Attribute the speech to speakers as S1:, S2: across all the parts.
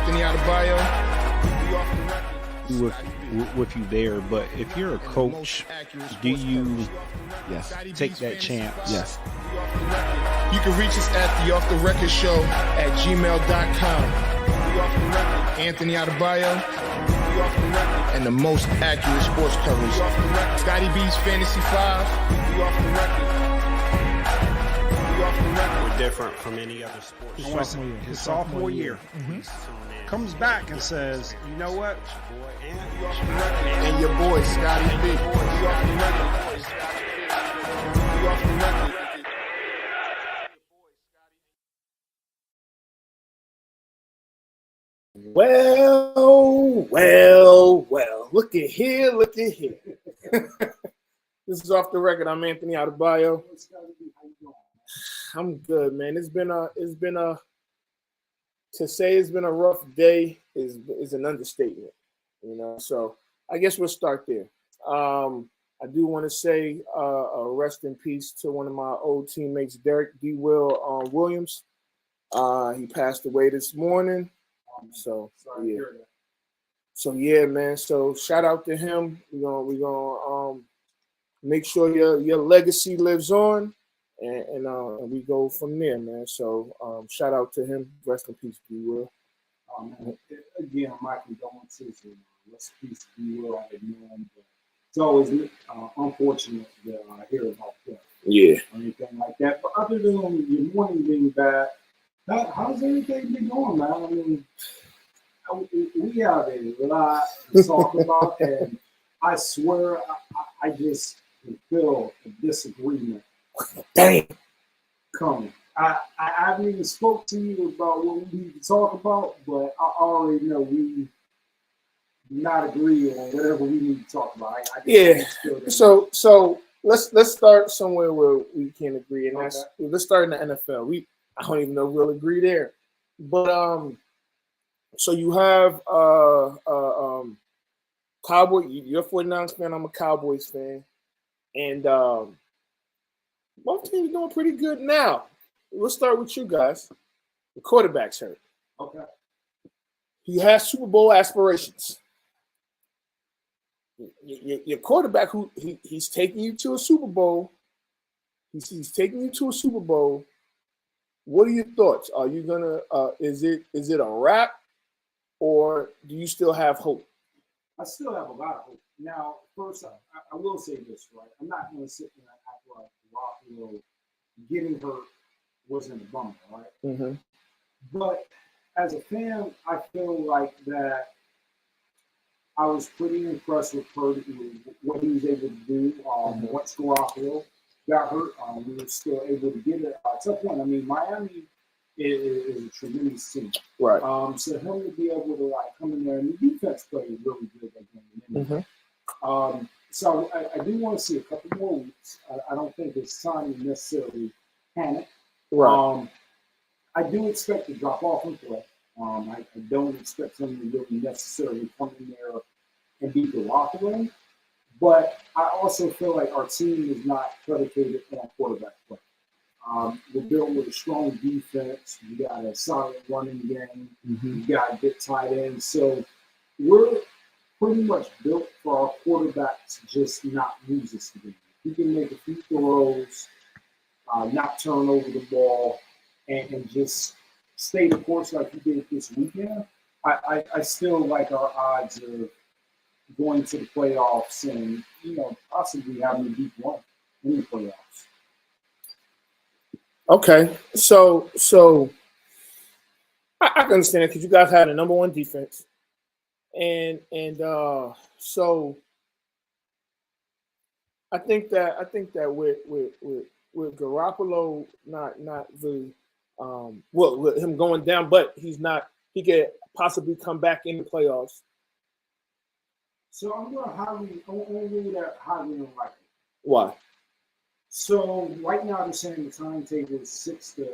S1: Anthony Adebayo.
S2: With you there, but if you're a coach, do you take that chance?
S3: Yes.
S1: You can reach us at the Off the Record Show at gmail.com. Anthony Adebayo and the most accurate sports coverage. Scotty B's Fantasy 5.
S4: We're different from any other sports.
S5: His sophomore year. Comes back and says, you know what?
S1: And your boy, Scotty B.
S3: Well. Look at here. This is Off the Record. I'm Anthony Adebayo. I'm good, man. It's been a rough day is an understatement, So I guess we'll start there. I do want to say rest in peace to one of my old teammates, Derek D. Will Williams. He passed away this morning. So yeah, man. So shout out to him. We're gonna make sure your legacy lives on, and we go from there, man. So shout out to him. Rest in peace, D. Will.
S5: Again, my condolences and rest in peace, D. Will. I know him, but it's always unfortunate to hear about that.
S3: Yeah.
S5: Or anything like that. But other than your morning being bad, how's everything been going, man? I mean, we have a lot to talk about, and I swear I just feel a disagreement.
S3: Dang.
S5: Coming. I haven't even spoke to you about what we need to talk about, but I already know we do not agree on whatever we need to talk about.
S3: So let's start somewhere where we can agree, and let's start in the NFL. I don't even know if we'll agree there, but so you have Cowboy. You're a 49ers fan. I'm a Cowboys fan, and both teams doing pretty good now. Let's start with you guys. The quarterback's hurt.
S5: Okay.
S3: He has Super Bowl aspirations. Your quarterback, he's taking you to a Super Bowl. He's taking you to a Super Bowl. What are your thoughts? Are you gonna? Is it a wrap, or do you still have hope?
S5: I still have a lot of hope. Now, first, I will say this, right? I'm not going to sit there and act like Rockville getting hurt wasn't a bummer, right?
S3: Mm-hmm.
S5: But as a fan, I feel like that I was pretty impressed with what he was able to do. Once Garoppolo got hurt, we were still able to get it. Tough one. I mean, Miami is a tremendous team.
S3: Right.
S5: So him to be able to come in there, and the defense played really good that game.
S3: Mm-hmm.
S5: So I do want to see a couple more weeks. I don't think it's time to necessarily panic.
S3: Right.
S5: I do expect to drop off and play. I don't expect him to really necessarily come in there and be the Garoppolo. But I also feel like our team is not predicated on quarterback play. We're built with a strong defense. We got a solid running game.
S3: Mm-hmm.
S5: We got a good tight end. So we're pretty much built for our quarterback to just not lose this game. He can make a few throws, not turn over the ball, and just stay the course like he did this weekend. I still like our odds of going to the playoffs and, possibly having a deep run in the playoffs.
S3: Okay, so I can understand it because you guys had a number one defense, and so I think that with Garoppolo not really with him going down, but he could possibly come back in the playoffs.
S5: So I'm going to rule that highly unlikely.
S3: Why?
S5: So right now they're saying the timetable is 6 to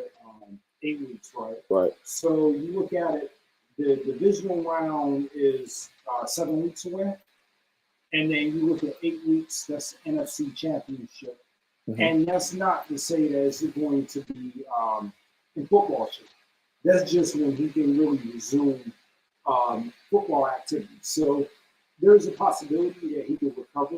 S5: 8 weeks, right?
S3: Right.
S5: So you look at it, the divisional round is 7 weeks away. And then you look at 8 weeks, that's the NFC Championship. Mm-hmm. And that's not to say that it's going to be in football shape. That's just when he can really resume football activity. So there's a possibility that he could recover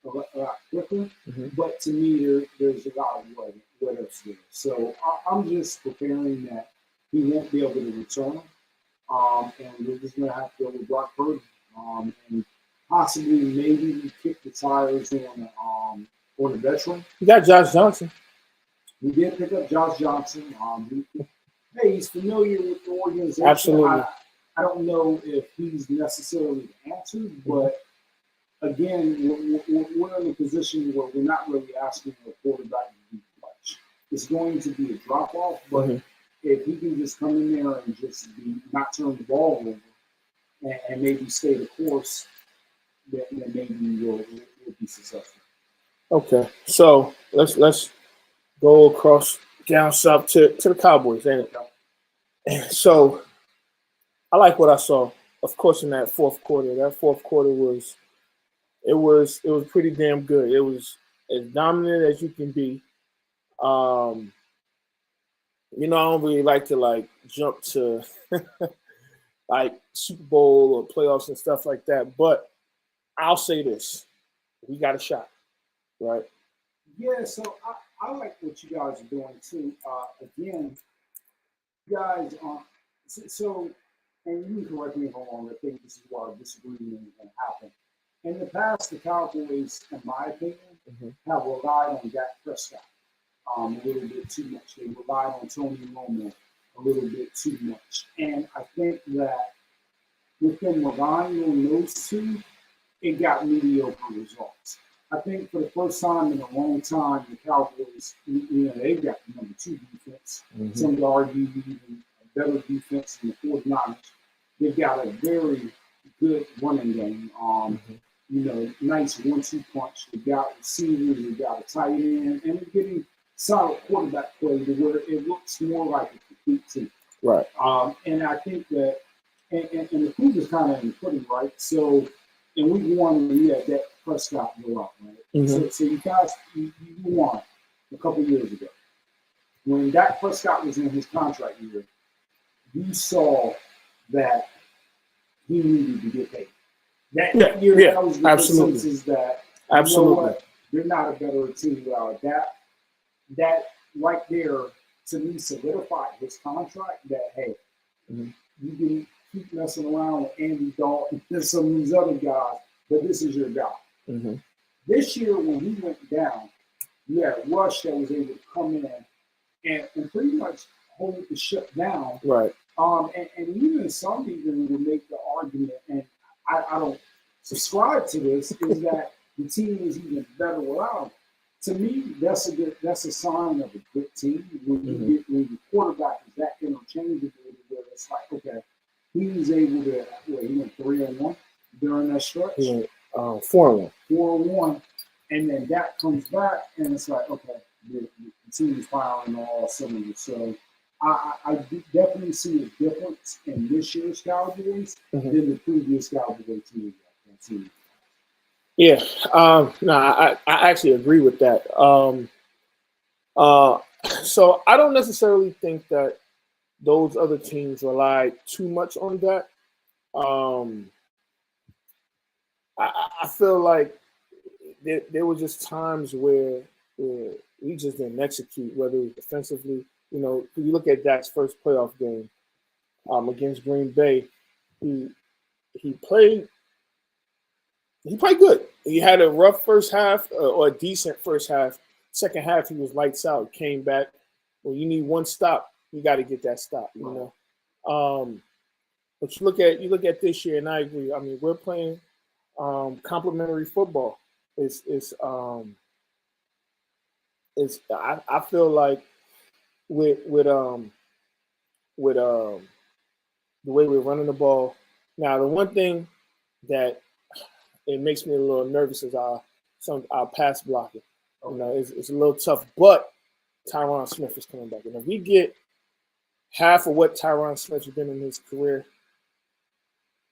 S5: a lot quicker. But to me, there's a lot of what else there. So I'm just preparing that he won't be able to return. And we're just going to have to go with Brock Purdy. And possibly maybe we kick the tires on a veteran.
S3: You got Josh Johnson.
S5: We did pick up Josh Johnson. He's familiar with the organization.
S3: Absolutely.
S5: I don't know if he's necessarily the answer, but again, we're in a position where we're not really asking the quarterback to do much. It's going to be a drop-off, but if he can just come in there and just not turn the ball over and maybe stay the course, then maybe we'll be successful.
S3: Okay, so let's go across down south to the Cowboys. And so I like what I saw, of course, in that fourth quarter. That fourth quarter was pretty damn good. It was as dominant as you can be. I don't really like to jump to like Super Bowl or playoffs and stuff like that. But I'll say this: we got a shot, right?
S5: Yeah. So I like what you guys are doing too. Again, you guys so, and you can correct me if I'm wrong. I think this is why disagreement can happen. In the past, the Cowboys, in my opinion, have relied on Dak Prescott a little bit too much. They relied on Tony Romo a little bit too much. And I think that with them relying on those two, it got mediocre results. I think for the first time in a long time, the Cowboys, they've got the number 2 defense. Some would argue even a better defense than the 49ers. They've got a very good running game. Nice 1-2 punch. They've got receivers, they've got a tight end, and they're getting solid quarterback play to where it looks more like a complete team.
S3: Right.
S5: And I think that, and the proof is kind of in the pudding, right? So, in week 1, we had Dak Prescott go out, right? So you guys, you won a couple years ago. When Dak Prescott was in his contract year, you saw that he needed to get paid. That year, that was the consensus that, they're not a better team without Dak. That right there, to me, solidified his contract that, hey, you can keep messing around with Andy Dalton and some of these other guys, but this is your guy. This year, when he went down, you had Rush that was able to come in and pretty much hold the ship down.
S3: Right.
S5: And even some even would make the argument, and I don't subscribe to this, is that the team is even better without him. To me, that's a sign of a good team. When your quarterback is that interchangeable, where it's like, okay, he was able to. He went 3-1 during that stretch.
S3: Yeah, 4-1.
S5: 4-1, and then that comes back, and it's like, okay, the team is firing on all cylinders. So I definitely see a difference in this year's Cowboys than the previous Cowboys team.
S3: Yeah, I actually agree with that. So I don't necessarily think that those other teams relied too much on that. I feel like there were just times where we just didn't execute, whether it was defensively. If you look at Dak's first playoff game against Green Bay, he played good. He had a rough first half or a decent first half. Second half, he was lights out. Came back. When you need one stop, you got to get that stop. But you look at this year, and I agree. I mean, we're playing complementary football. I feel like with the way we're running the ball. Now, the one thing that it makes me a little nervous is our pass blocking. It's a little tough, but Tyron Smith is coming back. And if we get half of what Tyron Smith has been in his career,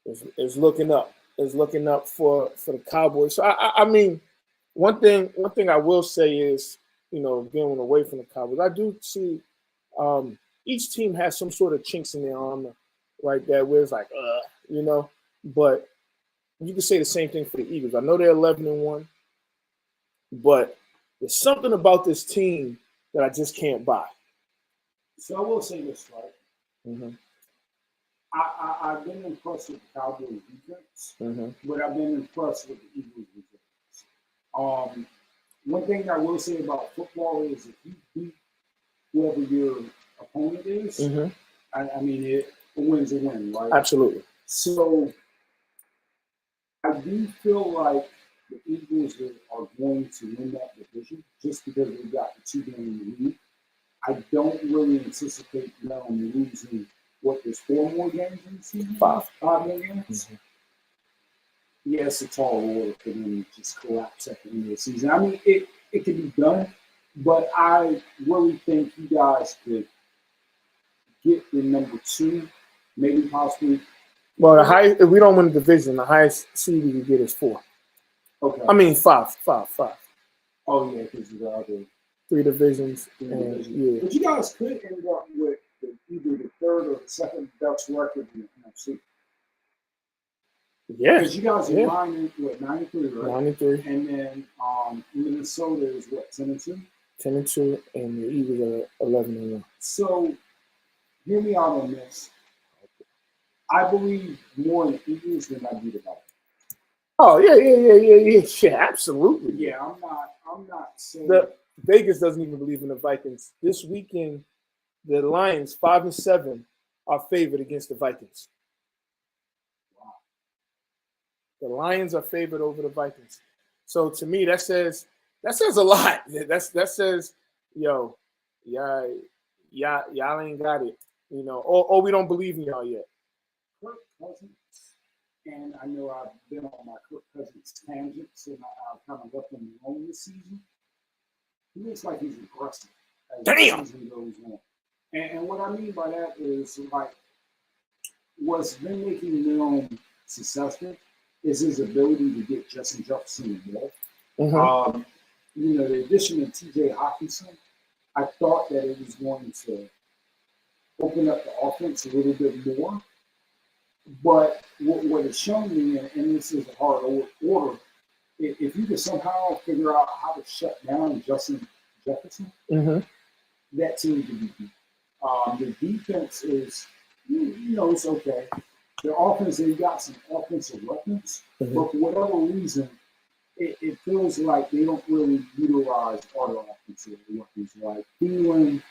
S3: is looking up. Is looking up for the Cowboys. So I mean, one thing I will say is, going away from the Cowboys, I do see each team has some sort of chinks in their armor, right there, where it's like, you know. But you can say the same thing for the Eagles. I know they're 11-1, but there's something about this team that I just can't buy.
S5: So I will say this, right?
S3: Mm-hmm.
S5: I've been impressed with the Cowboys defense,
S3: Mm-hmm.
S5: but I've been impressed with the Eagles defense. One thing I will say about football is if you beat whoever your opponent is,
S3: Mm-hmm.
S5: I mean, a win's a win, right?
S3: Absolutely.
S5: So I do feel like the Eagles are going to win that division just because they've got the 2 game in the league. I don't really anticipate them losing there's 4 more games in the season?
S3: 5
S5: more games?
S3: Mm-hmm.
S5: Yes, it's all order for them to just collapse at the end of the season. I mean, it can be done, but I really think you guys could get the number 2, maybe possibly.
S3: Well, if we don't win the division, the highest seed we can get is 4.
S5: Okay.
S3: I mean 5.
S5: Oh yeah, because of the other
S3: 3 divisions.
S5: Yeah. But you guys could end up with either the 3rd or the 2nd best record in the NFC.
S3: Yeah.
S5: Because you guys are 93, right?
S3: 93.
S5: And then Minnesota is 10-2?
S3: 10-2, and the Eagles are 11-1.
S5: So, hear me out on this. I believe more in the Eagles than I do the Vikings.
S3: Oh yeah, absolutely.
S5: Yeah, I'm not saying
S3: the Vegas doesn't even believe in the Vikings. This weekend, the Lions 5-7 are favored against the Vikings.
S5: Wow.
S3: The Lions are favored over the Vikings. So to me, that says a lot. That says, yo, y'all ain't got it, you know, or we don't believe in y'all yet.
S5: Kirk Cousins, and I know I've been on my Kirk Cousins tangents, and I've kind of left him alone this season. He looks like he's aggressive as the season goes on. And what I mean by that is, like, what's been making him successful is his ability to get Justin Jefferson the ball.
S3: Mm-hmm.
S5: You know, the addition of T.J. Hawkinson, I thought that it was going to open up the offense a little bit more. But what it's shown me, and this is a hard order, if you could somehow figure out how to shut down Justin Jefferson,
S3: mm-hmm.
S5: that team could be beat. The defense is, you know, it's okay. The offense, they've got some offensive weapons,
S3: mm-hmm.
S5: but for whatever reason, it feels like they don't really utilize other offensive weapons. Like Thielen,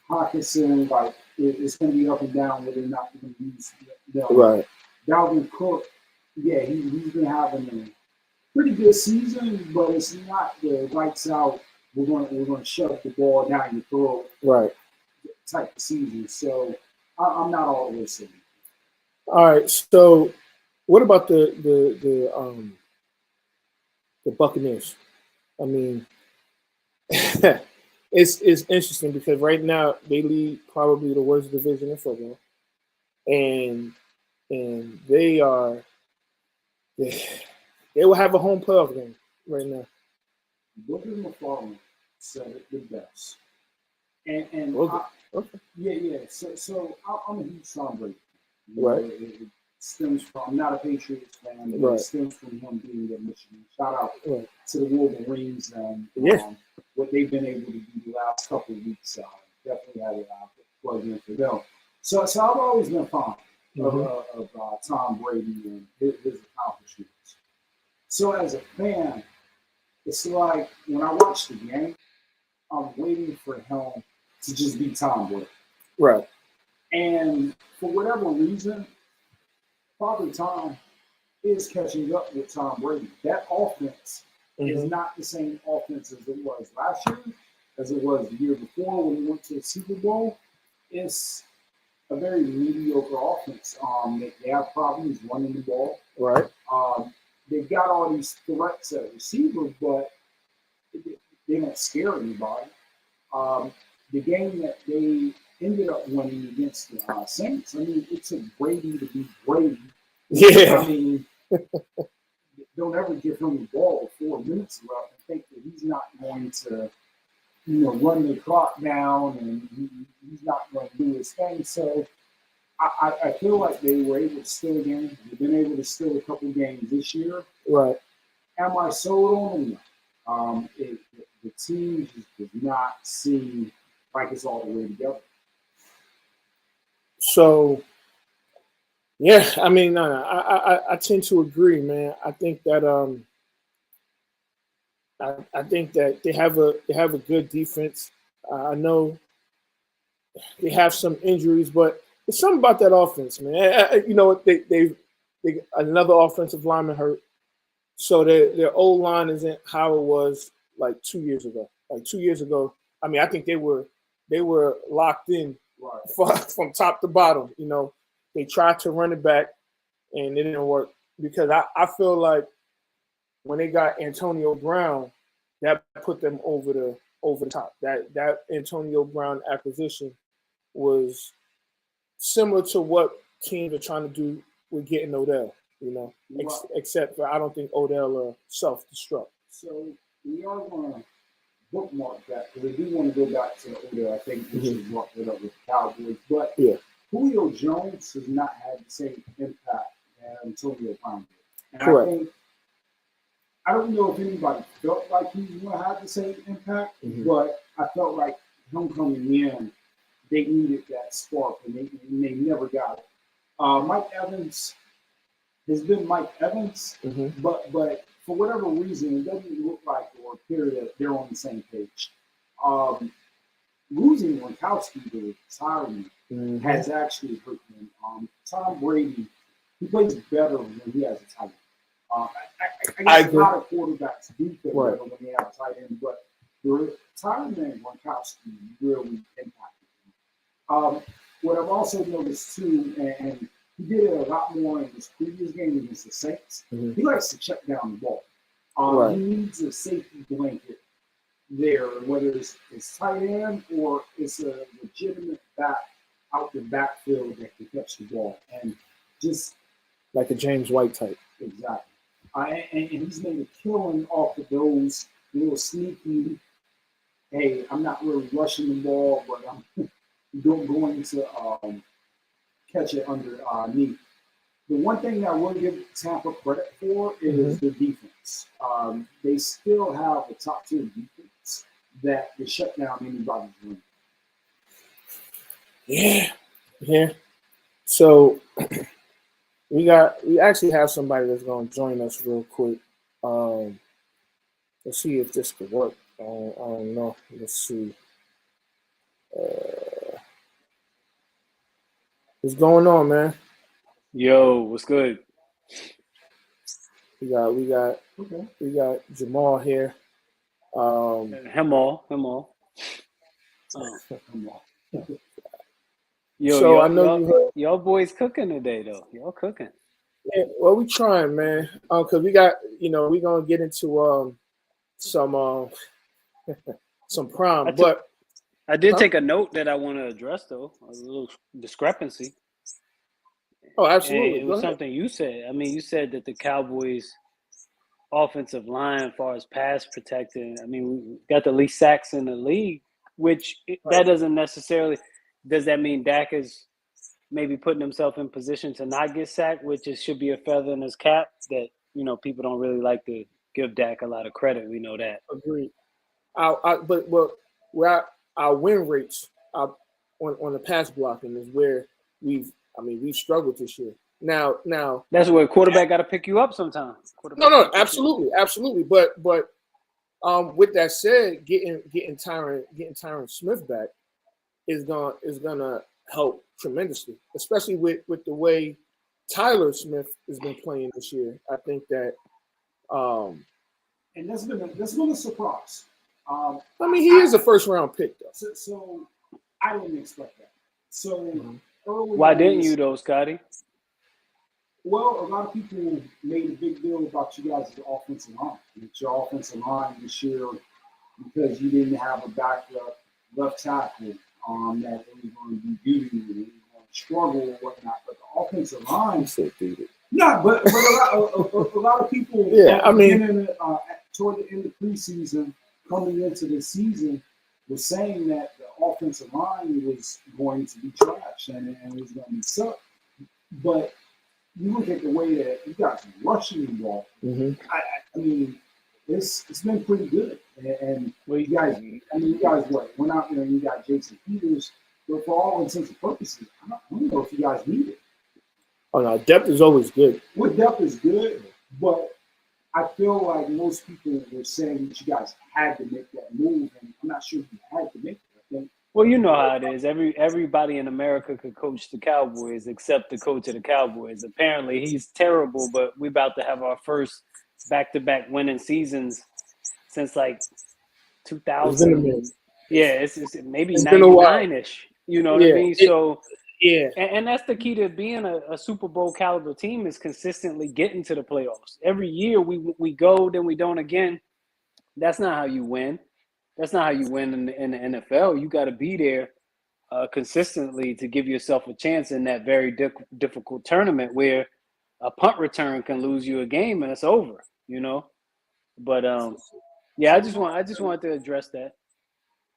S5: Hawkinson, like it's going to be up and down where they're not going to use them.
S3: Right.
S5: Dalvin Cook, yeah, he's been having a pretty good season, but it's not the lights out. We're going to shove the ball down your throat.
S3: Right.
S5: Type of season. So I'm not always saying.
S3: All right. So what about the Buccaneers? I mean, it's interesting because right now they lead probably the worst division in football, and they will have a home playoff game right now.
S5: Booker McFarland said it the best, and
S3: okay.
S5: Yeah. So I'm a huge Tom Brady.
S3: Right.
S5: It stems from, I'm not a Patriots fan, but it stems from him being at Michigan. Shout out to the Wolverines and what they've been able to do the last couple of weeks. Definitely had a plug in for them. So I've always been fond of Tom Brady and his accomplishments. So as a fan, it's like when I watch the game, I'm waiting for him to just be Tom Brady.
S3: Right.
S5: And for whatever reason, Father Tom is catching up with Tom Brady. That offense is not the same offense as it was last year, as it was the year before when he went to the Super Bowl. It's a very mediocre offense. They have problems running the ball.
S3: Right.
S5: They've got all these threats at receiver, but they don't scare anybody. The game that they ended up winning against the Saints, I mean, it took Brady to be Brady.
S3: Yeah.
S5: I mean, don't ever give him the ball with 4 minutes left and think that he's not going to, run the clock down and he's not going to do his thing. So I feel like they were able to steal a game. They've been able to steal a couple games this year.
S3: Right.
S5: Am I sold on them? No. The team just does not seem like it's all the way together.
S3: So, yeah, I mean, no, I tend to agree, man. I think that I think that they have a good defense. I know they have some injuries, but there's something about that offense, man. You know, they another offensive lineman hurt, so their old line isn't how it was like 2 years ago. Like 2 years ago, I mean, I think they were locked in from top to bottom. You know, they tried to run it back, and it didn't work because I feel like when they got Antonio Brown, that put them over the top. That Antonio Brown acquisition was similar to what teams are trying to do with getting Odell, you know, except for I don't think Odell self-destruct.
S5: So we are going to bookmark that because I do want to go back to Odell. I think we should brought it up with the Cowboys. But Julio Jones has not had the same impact as Antonio Brown did. And
S3: Correct.
S5: I don't know if anybody felt like he was going to have the same impact, but I felt like him coming in, they needed that spark, and they never got it. Mike Evans has been Mike Evans, but for whatever reason, it doesn't look like or appear that they're on the same page. Losing Gronkowski to retirement has actually hurt him. Tom Brady, he plays better when he has a tight end. I guess a lot of quarterbacks do play better when they have a tight end, but the retirement of Gronkowski really impacted him. What I've also noticed too, and he did it a lot more in his previous game against the Saints, he likes to check down the ball. He needs a safety blanket there, whether it's tight end or it's a legitimate back out the backfield that can catch the ball. And just
S3: like a James White type.
S5: Exactly. And he's made a killing off of those little sneaky, hey, I'm not really rushing the ball, but I'm going to catch it underneath. The one thing that I will give Tampa credit for is the defense. They still have a top-tier defense that can shut down anybody's run.
S3: Yeah. So we actually have somebody that's going to join us real quick. Let's see if this could work. I don't know. Let's see. What's going on, man?
S6: Yo, what's good?
S3: We got Jamal here.
S6: Him all. Yo,
S3: so I know
S6: y'all boys cooking today though. Y'all cooking.
S3: Yeah, well, we trying, man. Cause we got, we gonna get into some prime, but
S6: I did take a note that I want to address though. A little discrepancy.
S3: Oh, absolutely.
S6: And it was something you said. I mean, you said that the Cowboys' offensive line, as far as pass protecting, I mean, we got the least sacks in the league, which that doesn't necessarily. Does that mean Dak is maybe putting himself in position to not get sacked, which should be a feather in his cap that, people don't really like to give Dak a lot of credit. We know that.
S3: Agreed. But where our win rates on the pass blocking is where we've struggled this year. Now
S6: that's where quarterback got to pick you up sometimes.
S3: No, absolutely. But with that said, getting Tyron Smith back is gonna help tremendously, especially with the way Tyler Smith has been playing this year. I think that
S5: and that's been a surprise.
S3: He is a first round pick though.
S5: So I didn't expect that. So
S6: why didn't you though, Scotty?
S5: Well, a lot of people made a big deal about you guys' offensive line. It's your offensive line this year because you didn't have a backup left tackle that it was going to be doo-doo and it was going to struggle or whatnot. But the offensive line, but a lot of people, toward the end of preseason, coming into the season, was saying that the offensive line was going to be trash and it was going to be suck. But you look at the way that you guys are rushing the ball.
S3: Mm-hmm.
S5: I mean, it's been pretty good. And you guys, what went out there and you got Jason Peters, but for all intents and purposes, I don't know if you guys need it.
S3: Oh no, depth is always good.
S5: What depth is good, but I feel like most people were saying that you guys had to make that move, and I'm not sure you had to make it. I think.
S6: Well, you know how it is. Everybody in America could coach the Cowboys except the coach of the Cowboys. Apparently, he's terrible, but we're about to have our first back-to-back winning seasons since like 2000. Yeah, it's maybe 99-ish. You know what I mean? So,
S3: yeah.
S6: And that's the key to being a Super Bowl caliber team is consistently getting to the playoffs. Every year we go, then we don't again. That's not how you win. That's not how you win in the NFL. You got to be there consistently to give yourself a chance in that very difficult tournament where a punt return can lose you a game and it's over, you know. But yeah, I just wanted to address that.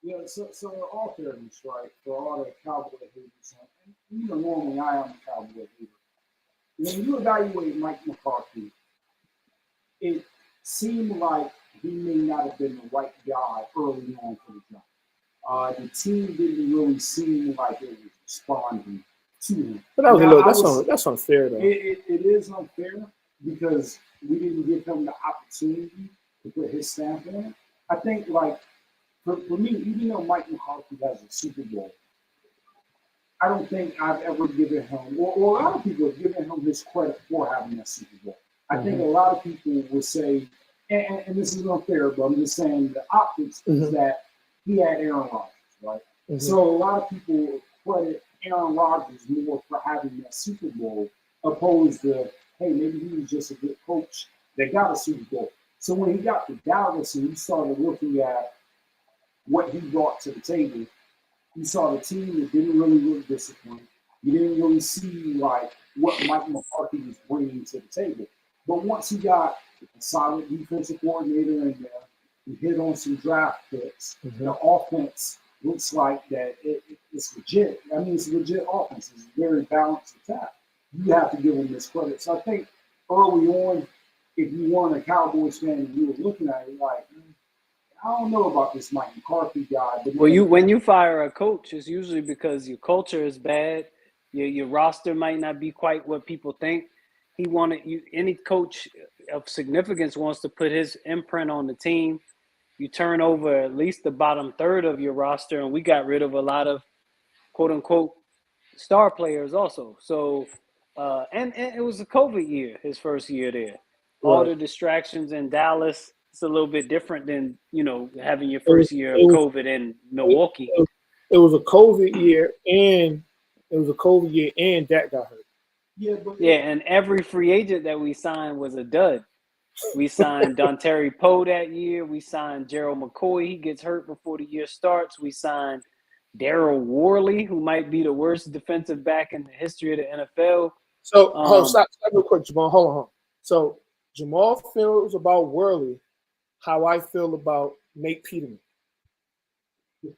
S5: Yeah, so in all fairness, right, for all the Cowboy haters, and you know, normally I am a Cowboy hater. When you evaluate Mike McCarthy, it seemed like he may not have been the right guy early on for the job. The team didn't really seem like it was responding to him.
S3: But that was that's unfair, though.
S5: It is unfair because we didn't give him the opportunity to put his stamp on it. I think, like, for me, even though Mike McCarthy has a Super Bowl, I don't think I've ever given him, or a lot of people have given him his credit for having that Super Bowl. I think a lot of people will say, and this is unfair, but I'm just saying the optics is that he had Aaron Rodgers, right? So a lot of people credit Aaron Rodgers more for having that Super Bowl opposed to, hey, maybe he was just a good coach that got a Super Bowl. So when he got to Dallas and he started looking at what he brought to the table, you saw the team that didn't really look disciplined. You didn't really see like what Mike McCarthy was bringing to the table. But once he got a solid defensive coordinator in there, he hit on some draft picks. The offense looks like that it's legit. I mean, it's a legit offense. It's a very balanced attack. You have to give him this credit. So I think early on, if you weren't a Cowboys fan and you were looking at it like, I don't know about this Mike McCarthy guy. But
S6: when you fire a coach, it's usually because your culture is bad. Your roster might not be quite what people think. Any coach of significance wants to put his imprint on the team. You turn over at least the bottom third of your roster, and we got rid of a lot of quote unquote star players also. So, and it was a COVID year, his first year there. All the distractions in Dallas. It's a little bit different than, you know, having your first year of COVID in Milwaukee.
S3: It was a COVID year, and Dak got hurt.
S6: Yeah, and every free agent that we signed was a dud. We signed Dontari Poe that year. We signed Gerald McCoy. He gets hurt before the year starts. We signed Daryl Worley, who might be the worst defensive back in the history of the NFL.
S3: So, stop real quick, Jamal. Hold on. So, Jamal feels about Worley how I feel about Nate Peterman.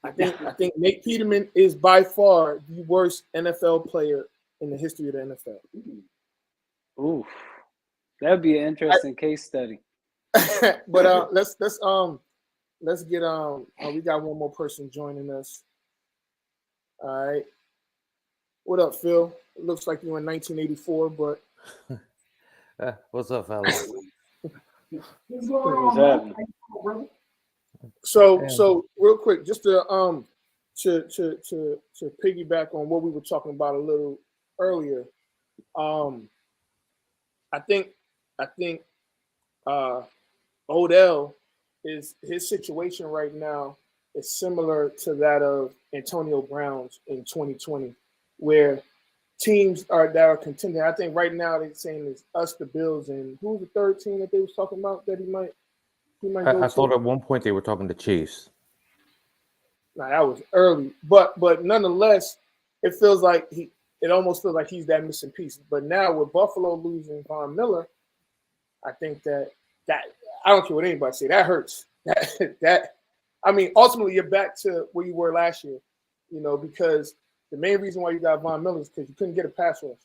S3: I think Nate Peterman is by far the worst NFL player in the history of the NFL.
S6: Ooh, that'd be an interesting case study.
S3: But let's get we got one more person joining us. All right, what up, Phil? It looks like you're in 1984, but
S7: what's up, fellas?
S3: So real quick, just to piggyback on what we were talking about a little earlier, I think Odell is his situation right now is similar to that of Antonio Brown's in 2020, where teams that are contending. I think right now they're saying it's us, the Bills, and who's the third team that they was talking about that he might go
S7: I thought at one point they were talking to Chiefs.
S3: Nah, that was early, but nonetheless, it almost feels like he's that missing piece. But now with Buffalo losing Von Miller, I think that I don't care what anybody say, that hurts. That I mean, ultimately you're back to where you were last year. because the main reason why you got Von Miller is because you couldn't get a pass rush.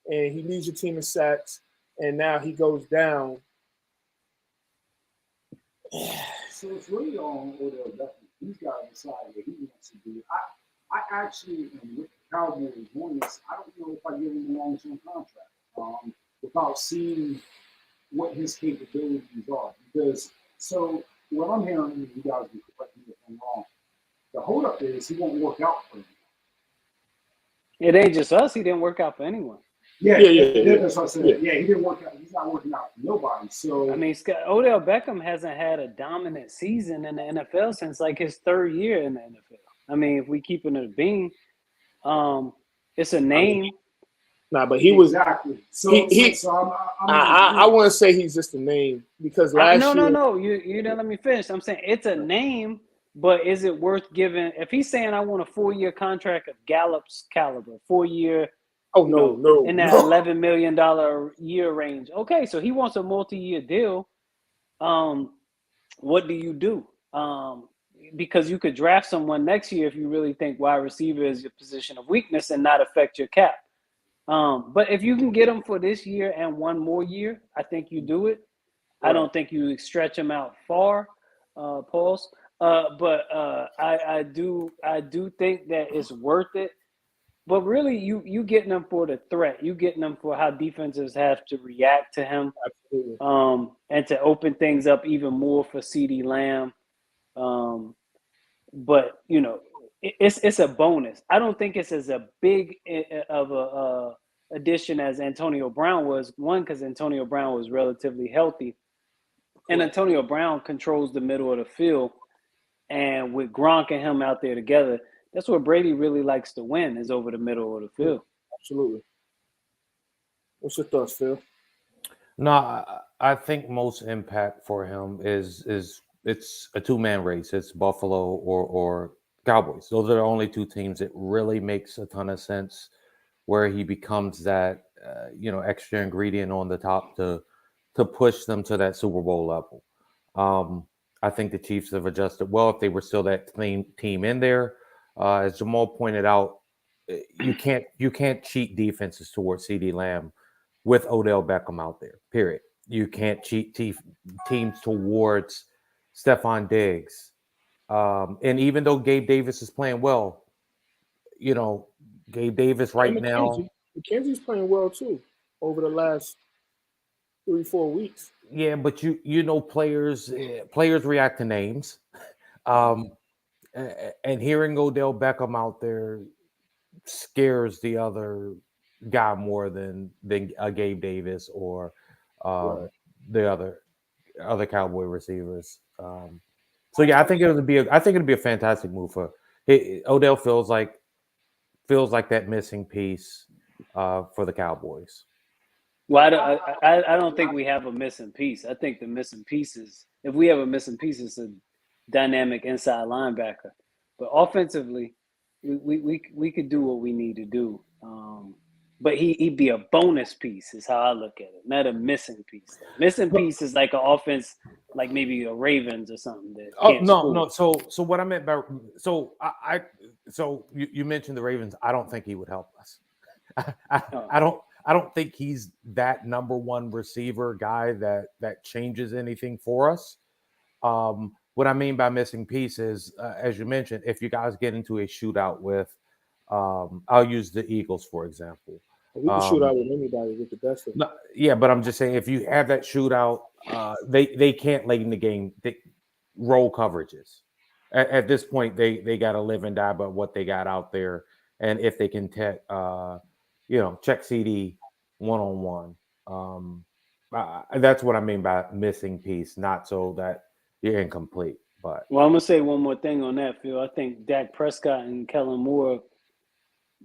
S3: And he leads your team in sacks, and now he goes down.
S5: So it's really on Odell Beckham. He's got to decide what he wants to do. I actually am with the Cowboys on this. I don't know if I give him a long-term contract without seeing what his capabilities are. Because, so what I'm hearing, you guys can correct me if I'm wrong, the holdup is he won't work out for him.
S6: It ain't just us. He didn't work out for anyone.
S5: Yeah. That's what I said. Yeah, he didn't work out. He's not working out for nobody. So
S6: I mean, Odell Beckham hasn't had a dominant season in the NFL since like his third year in the NFL. I mean, if we keep it a bean, it's a name.
S3: But he was
S5: exactly. So
S3: I want to say he's just a name because last year.
S6: No. You didn't let me finish. I'm saying it's a name, but is it worth giving? If he's saying I want a 4-year contract of Gallup's caliber, 4-year.
S3: No.
S6: In that $11 million year range. Okay, so he wants a multi-year deal. What do you do? Because you could draft someone next year if you really think wide receiver is your position of weakness and not affect your cap. But if you can get him for this year and one more year, I think you do it. Right. I don't think you stretch him out far, Pauls. But I do think that it's worth it. But really, you getting them for the threat. You getting them for how defenses have to react to him.
S3: Absolutely.
S6: And to open things up even more for CeeDee Lamb. But, it's a bonus. I don't think it's as a big of a addition as Antonio Brown was. One, because Antonio Brown was relatively healthy. And Antonio Brown controls the middle of the field. And with Gronk and him out there together, that's where Brady really likes to win, is over the middle of the field.
S3: Absolutely. What's your thoughts, Phil?
S7: No, I think most impact for him is it's a 2-man race. It's Buffalo or Cowboys. Those are the only 2 teams that really makes a ton of sense, where he becomes that extra ingredient on the top to push them to that Super Bowl level. I think the Chiefs have adjusted well. If they were still that team in there, as Jamal pointed out, you can't cheat defenses towards CeeDee Lamb with Odell Beckham out there. Period. You can't cheat teams towards Stephon Diggs. And even though Gabe Davis is playing well, Gabe Davis now.
S3: McKenzie's playing well too over the last 3-4 weeks.
S7: Yeah, but players react to names. And hearing Odell Beckham out there scares the other guy more than Gabe Davis or the other Cowboy receivers. So yeah, I think it'll be a fantastic move for Odell. Feels like that missing piece for the Cowboys.
S6: Well, I don't think we have a missing piece. I think the missing piece is, if we have a missing piece, it's a dynamic inside linebacker. But offensively, we could do what we need to do. But he'd be a bonus piece is how I look at it, not a missing piece. Missing piece is like an offense, like maybe a Ravens or something.
S7: No. So what I meant by you mentioned the Ravens. I don't think he would help us. I don't think he's that number one receiver guy that changes anything for us. What I mean by missing pieces, as you mentioned, if you guys get into a shootout with, I'll use the Eagles, for example.
S3: We can shoot out with anybody with the best of them.
S7: Yeah, but I'm just saying, if you have that shootout, they can't late in the game roll coverages. At this point, they got to live and die by what they got out there, and if they can check CD one-on-one. That's what I mean by missing piece, not so that you're incomplete. But
S6: I'm gonna say one more thing on that, Phil. I think Dak Prescott and Kellen Moore,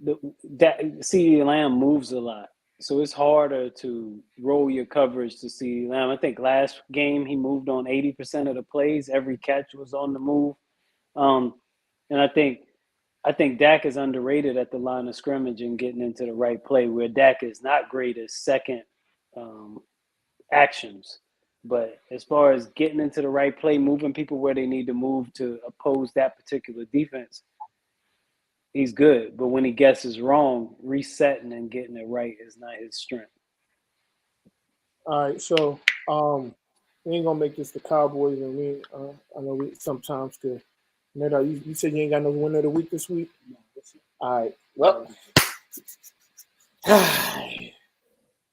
S6: CeeDee Lamb moves a lot, so it's harder to roll your coverage to CeeDee Lamb. I think last game he moved on 80% of the plays. Every catch was on the move, and I think Dak is underrated at the line of scrimmage and getting into the right play, where Dak is not great as second actions. But as far as getting into the right play, moving people where they need to move to oppose that particular defense, he's good. But when he guesses wrong, resetting and getting it right is not his strength.
S3: All right, so we ain't gonna make this the Cowboys, and I know we sometimes could. You said you ain't got no winner of the week this week. All right, well,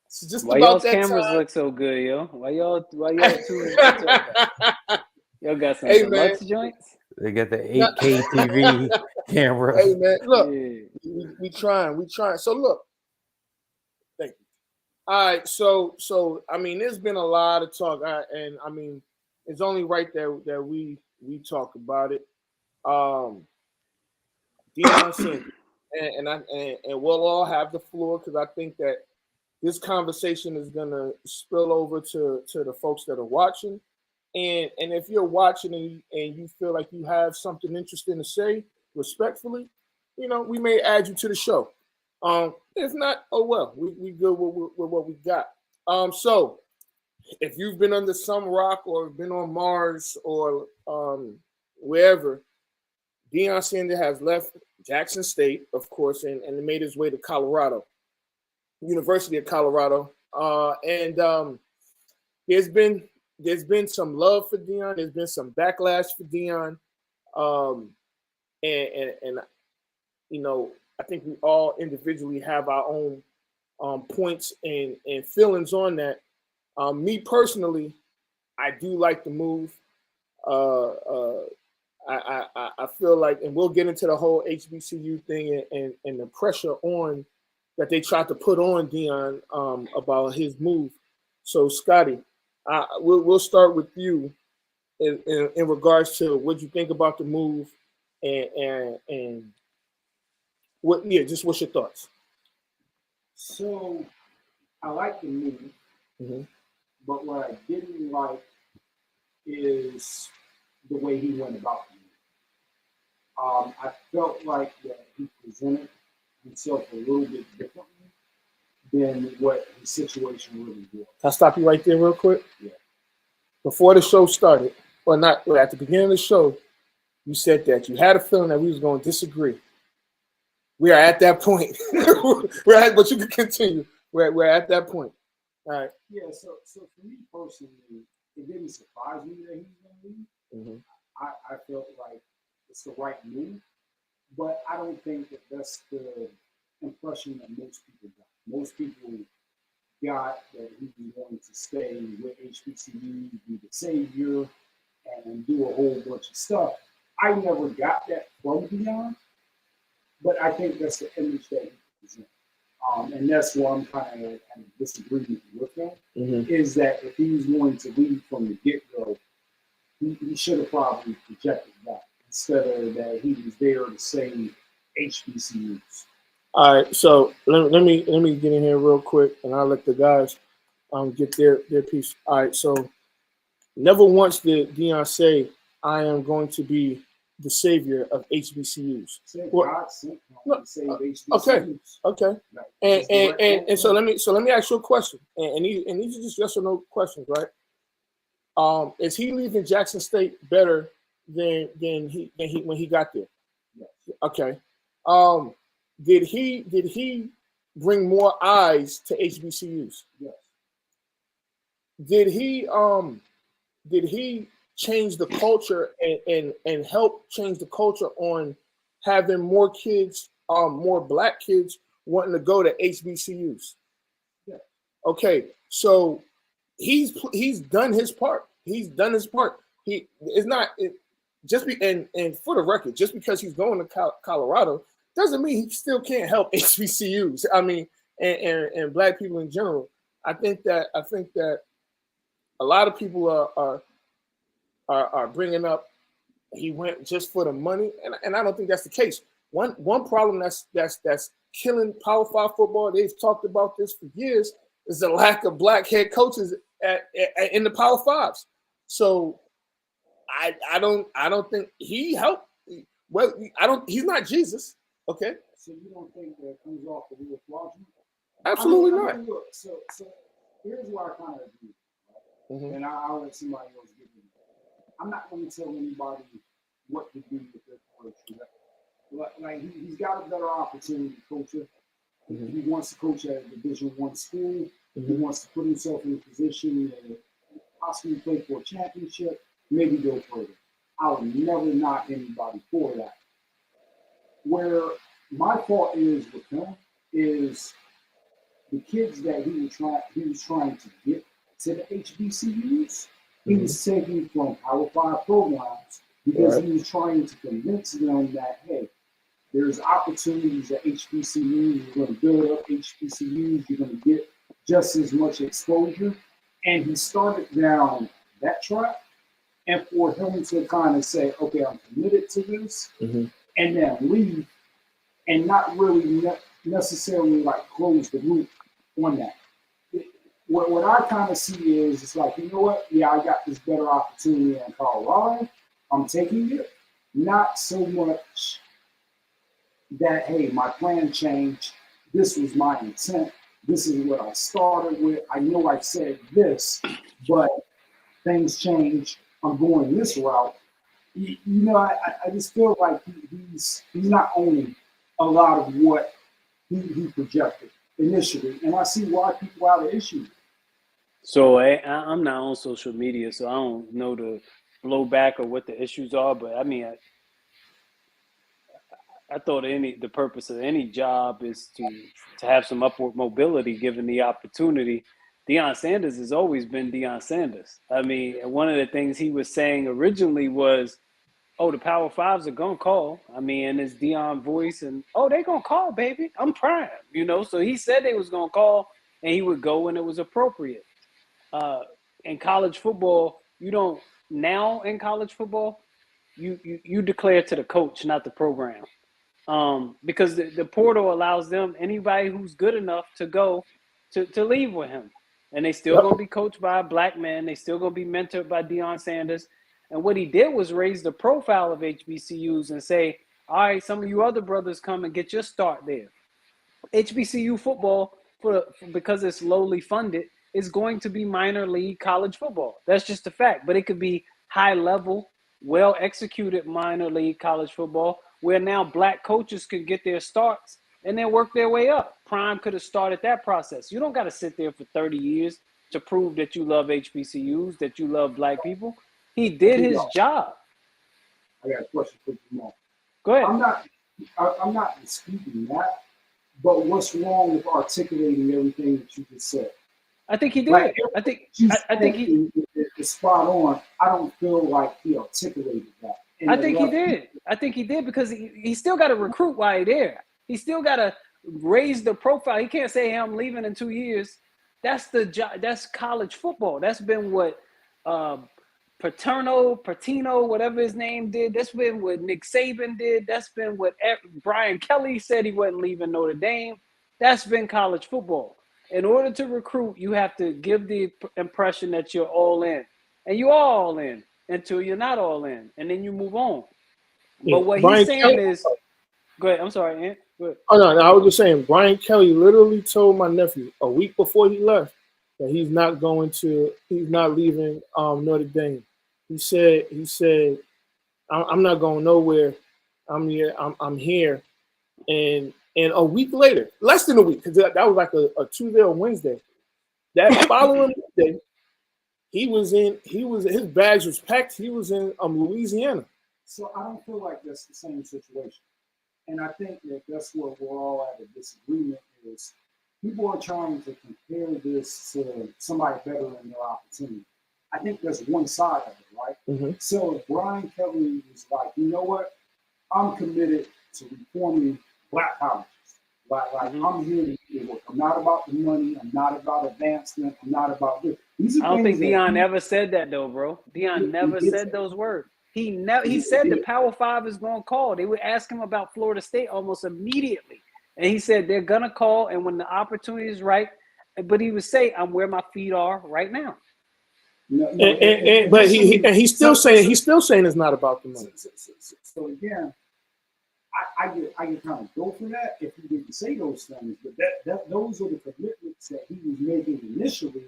S3: it's just
S6: Why
S3: about
S6: y'all's
S3: that
S6: cameras
S3: time.
S6: look so good, yo? Why y'all two? Y'all got some
S3: Hey,
S6: deluxe
S3: man.
S6: joints?
S7: They get the 8K TV camera.
S3: Hey man, look,
S6: Yeah.
S3: we trying. So look, thank you. All right, so I mean, there's been a lot of talk, and I mean, it's only right that we talk about it. Deion Sanders, and we'll all have the floor because I think that this conversation is gonna spill over to the folks that are watching, and if you're watching and you feel like you have something interesting to say, respectfully, we may add you to the show. If not, oh well, we good with what we got. So if you've been under some rock or been on Mars or wherever, Deion Sanders has left Jackson State, of course, and made his way to Colorado, University of Colorado. And there's been some love for Deion. There's been some backlash for Deion. And I think we all individually have our own points and feelings on that. Me personally, I do like the move. I feel like, and we'll get into the whole HBCU thing and the pressure on that they tried to put on Deion about his move. So, Scotty, we'll start with you in regards to what you think about the move and just what's your thoughts?
S5: So I like the move, but what I didn't like is the way he went about the move. I felt like that he presented himself a little bit differently than what the situation really was.
S3: Can I stop you right there real quick?
S5: Yeah.
S3: Before the show started, at the beginning of the show, you said that you had a feeling that we was going to disagree. We are at that point. But you can continue. We're at that point. All right.
S5: Yeah, so for me personally, it didn't surprise me that he was going to leave.
S3: Mm-hmm.
S5: I felt like it's the right move, but I don't think that that's the impression that most people got. Most people got that he was going to stay with HBCU, be the savior, and do a whole bunch of stuff. I never got that from Deion, but I think that's the image that he presents. And that's why I'm kind of in disagreement with him, is that if he was going to leave from the get-go, he should have probably projected that instead of that he was there to save HBCUs.
S3: All right, so let me get in here real quick, and I'll let the guys get their piece. All right, so never once did Deion say, "I am going to be the savior of HBCUs."
S5: God sent him to save HBCUs.
S3: Okay. And so let me ask you a question, and these are just yes or no questions, right? Is he leaving Jackson State better than he when he got there?
S5: Yes.
S3: Okay. Did he bring more eyes to HBCUs?
S5: Yes.
S3: Did he change the culture and help change the culture on having more kids, more black kids wanting to go to HBCUs?
S5: Yeah.
S3: Okay, so he's done his part. He's done his part. And for the record, just because he's going to Colorado doesn't mean he still can't help HBCUs. I mean, and black people in general. I think that a lot of people are bringing up he went just for the money, and I don't think that's the case. One problem that's killing Power 5 football. They've talked about this for years. Is the lack of black head coaches in the Power 5s. So I don't think he helped. Well, he's not Jesus. Okay.
S5: So you don't think that comes off the real fraudulent?
S3: Absolutely
S5: I
S3: not.
S5: mean, look, so here's where I kind of agree, right?
S3: Mm-hmm.
S5: And I'll let somebody else get in. I'm not going to tell anybody what to do with their career trajectory. Like he's got a better opportunity to coach it. He wants to coach at a Division I school. He wants to put himself in a position to possibly play for a championship, maybe go further. I would never knock anybody for that. Where my fault is with him is the kids that he was trying to get to the HBCUs. He was taking from Power 5 programs because he was trying to convince them that, hey, there's opportunities at HBCUs. You're going to build up HBCUs. You're going to get just as much exposure. And he started down that track. And for him to kind of say, okay, I'm committed to this, and then leave and not really necessarily like close the loop on that. What I kind of see is it's like, you know what? Yeah, I got this better opportunity in Colorado. I'm taking it. Not so much that, hey, my plan changed. This was my intent. This is what I started with. I know I said this, but things change. I'm going this route. You know, I just feel like he's not owning a lot of what he projected initially. And I see why people have an issue.
S6: So I'm not on social media, so I don't know the blowback or what the issues are. But I mean, I thought the purpose of any job is to have some upward mobility given the opportunity. Deion Sanders has always been Deion Sanders. I mean, one of the things he was saying originally was, oh, the Power Fives are going to call. I mean, in his Deion voice, and, oh, they're going to call, baby. I'm prime, you know. So he said they was going to call, and he would go when it was appropriate. In college football, you don't – now in college football, you declare to the coach, not the program. Because the portal allows them, anybody who's good enough to go to leave with him. And they still going to be coached by a black man. They still going to be mentored by Deion Sanders. And what he did was raise the profile of HBCUs and say, all right, some of you other brothers come and get your start there. HBCU football, because it's lowly funded, is going to be minor league college football. That's just a fact. But it could be high level, well-executed minor league college football where now black coaches can get their starts and then work their way up. Prime could have started that process. You don't got to sit there for 30 years to prove that you love HBCUs, that you love black people. He did his job.
S5: I got a question for you, Jamal.
S6: Go ahead.
S5: I'm not disputing that, but what's wrong with articulating everything that you just said?
S6: I think he did.
S5: Like,
S6: I think he
S5: is spot on. I don't feel like he articulated that.
S6: I think he did. I think he did because he still got to recruit while he's there. He still got to raise the profile. He can't say, hey, I'm leaving in 2 years. That's the job. That's college football. That's been what Patino, whatever his name did. That's been what Nick Saban did. That's been what Brian Kelly said he wasn't leaving Notre Dame. That's been college football. In order to recruit, you have to give the impression that you're all in. And you are all in until you're not all in. And then you move on. But what he's saying is – go ahead. I'm sorry, Ant. Go ahead.
S3: Oh, no, I was just saying, Brian Kelly literally told my nephew a week before he left that he's not leaving Notre Dame. He said, I'm not going nowhere. I'm here. And a week later, less than a week, because that was like a Tuesday or Wednesday. That following Monday, his bags was packed. He was in Louisiana.
S5: So I don't feel like that's the same situation. And I think that that's where we're all at a disagreement is people are trying to compare this to somebody better in their opportunity. I think there's one side of it, right? Mm-hmm. So if Brian Kelly is like, you know what? I'm committed to reforming black colleges. Like I'm here to do work. I'm not about the money. I'm not about advancement. I'm not about this. I
S6: don't think Deion ever said that though, bro. Deion never said those words. He said the Power Five is going to call. They would ask him about Florida State almost immediately. And he said they're going to call, and when the opportunity is right, but he would say, I'm where my feet are right now.
S3: But he's still saying it's not about the money.
S5: So again, I can kind of go for that if he didn't say those things, but those are the commitments that he was making initially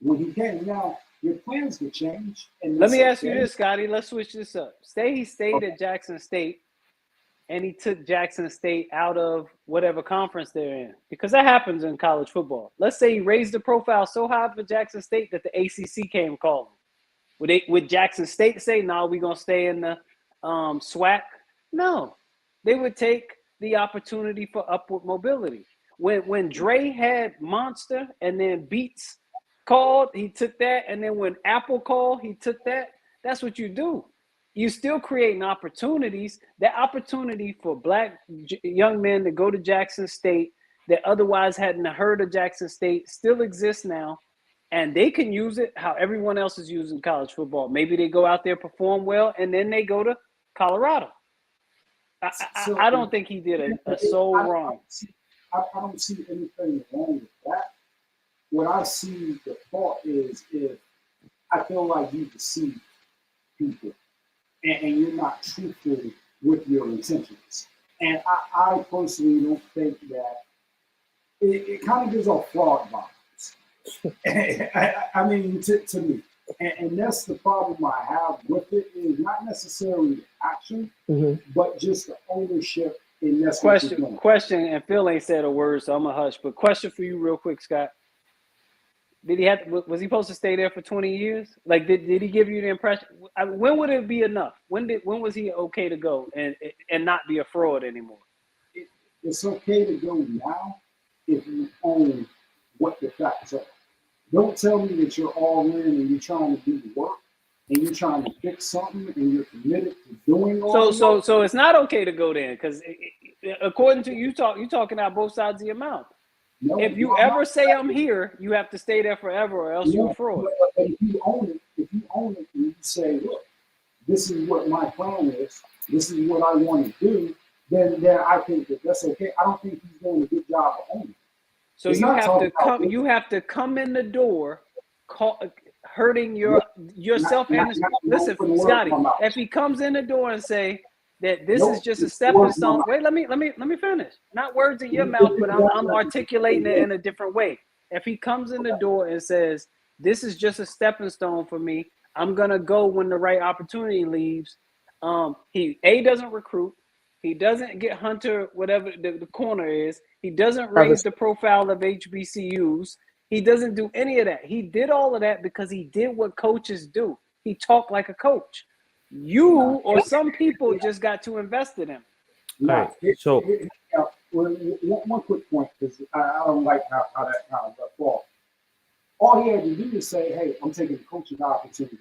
S5: when he came. Now your plans could change. And
S6: let me ask you this, Scotty. Let's switch this up. He stayed at Jackson State and he took Jackson State out of whatever conference they're in, because that happens in college football. Let's say he raised the profile so high for Jackson State that the ACC came calling. Would Jackson State say, "No, we're gonna stay in the SWAC"? No, they would take the opportunity for upward mobility. When Dre had Monster and then Beats called, he took that, and then when Apple called, he took that. That's what you do. You still creating opportunities. That opportunity for black young men to go to Jackson State that otherwise hadn't heard of Jackson State still exists now. And they can use it how everyone else is using college football. Maybe they go out there, perform well, and then they go to Colorado. I don't think he did a soul wrong.
S5: I don't see anything wrong with that. What I see the fault is if I feel like you deceive people and you're not truthful with your intentions. And I personally don't think that it kind of gives off fraud vibes. I mean, to me, and that's the problem I have with it, is not necessarily the action, but just the ownership. And that's
S6: question, and Phil ain't said a word, so I'm gonna hush. But question for you, real quick, Scott. Did he was he supposed to stay there for 20 years? Like, did he give you the impression? When would it be enough? When was he okay to go and not be a fraud anymore?
S5: It's okay to go now if you own what the facts are. Don't tell me that you're all in and you're trying to do the work and you're trying to fix something and you're committed to doing all the work.
S6: So it's not okay to go there, because according to you talking out both sides of your mouth. No, if you ever say I'm here, you have to stay there forever, or else you're a fraud.
S5: But if you own it and you say, look, this is what my plan is, this is what I want to do, then I think that's okay. I don't think he's doing a good job of owning it.
S6: So you have to come in the door, hurting yourself and listen, Scotty. If he comes in the door and say that this is just a stepping stone, wait, let me finish. Not words in your mouth, but I'm articulating it in a different way. If he comes in the door and says this is just a stepping stone for me, I'm gonna go when the right opportunity leaves. He doesn't recruit. He doesn't get Hunter, whatever the corner is. He doesn't raise the profile of HBCUs. He doesn't do any of that. He did all of that because he did what coaches do. He talked like a coach. You or some people just got too invested in him.
S5: Right. So one quick point, because I don't like how that kind of got fall. All he had to do is say, hey, I'm taking the coaching opportunity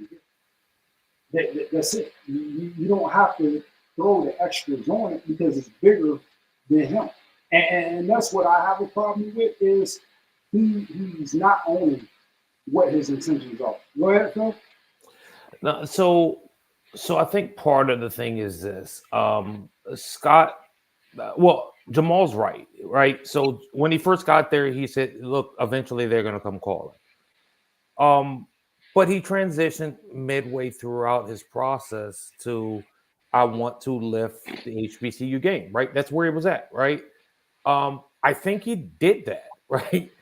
S5: here. That's it. You don't have to throw the extras on it because it's bigger than him. And that's what I have a problem with, is he's not owning what his intentions are. Go ahead, Phil.
S7: No, so I think part of the thing is this. Scott, Jamal's right? So when he first got there, he said, look, eventually they're going to come calling. But he transitioned midway throughout his process to, I want to lift the HBCU game, right? That's where he was at, right? I think he did that, right?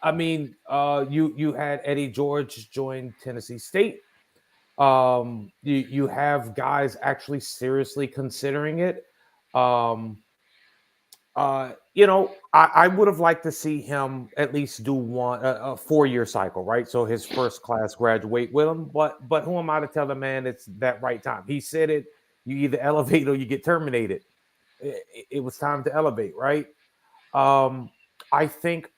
S7: I mean, you had Eddie George join Tennessee State. You have guys actually seriously considering it. I would have liked to see him at least do a 4-year cycle, right? So his first class graduate with him. But who am I to tell the man it's that right time? He said it. You either elevate or you get terminated. It was time to elevate, right? I think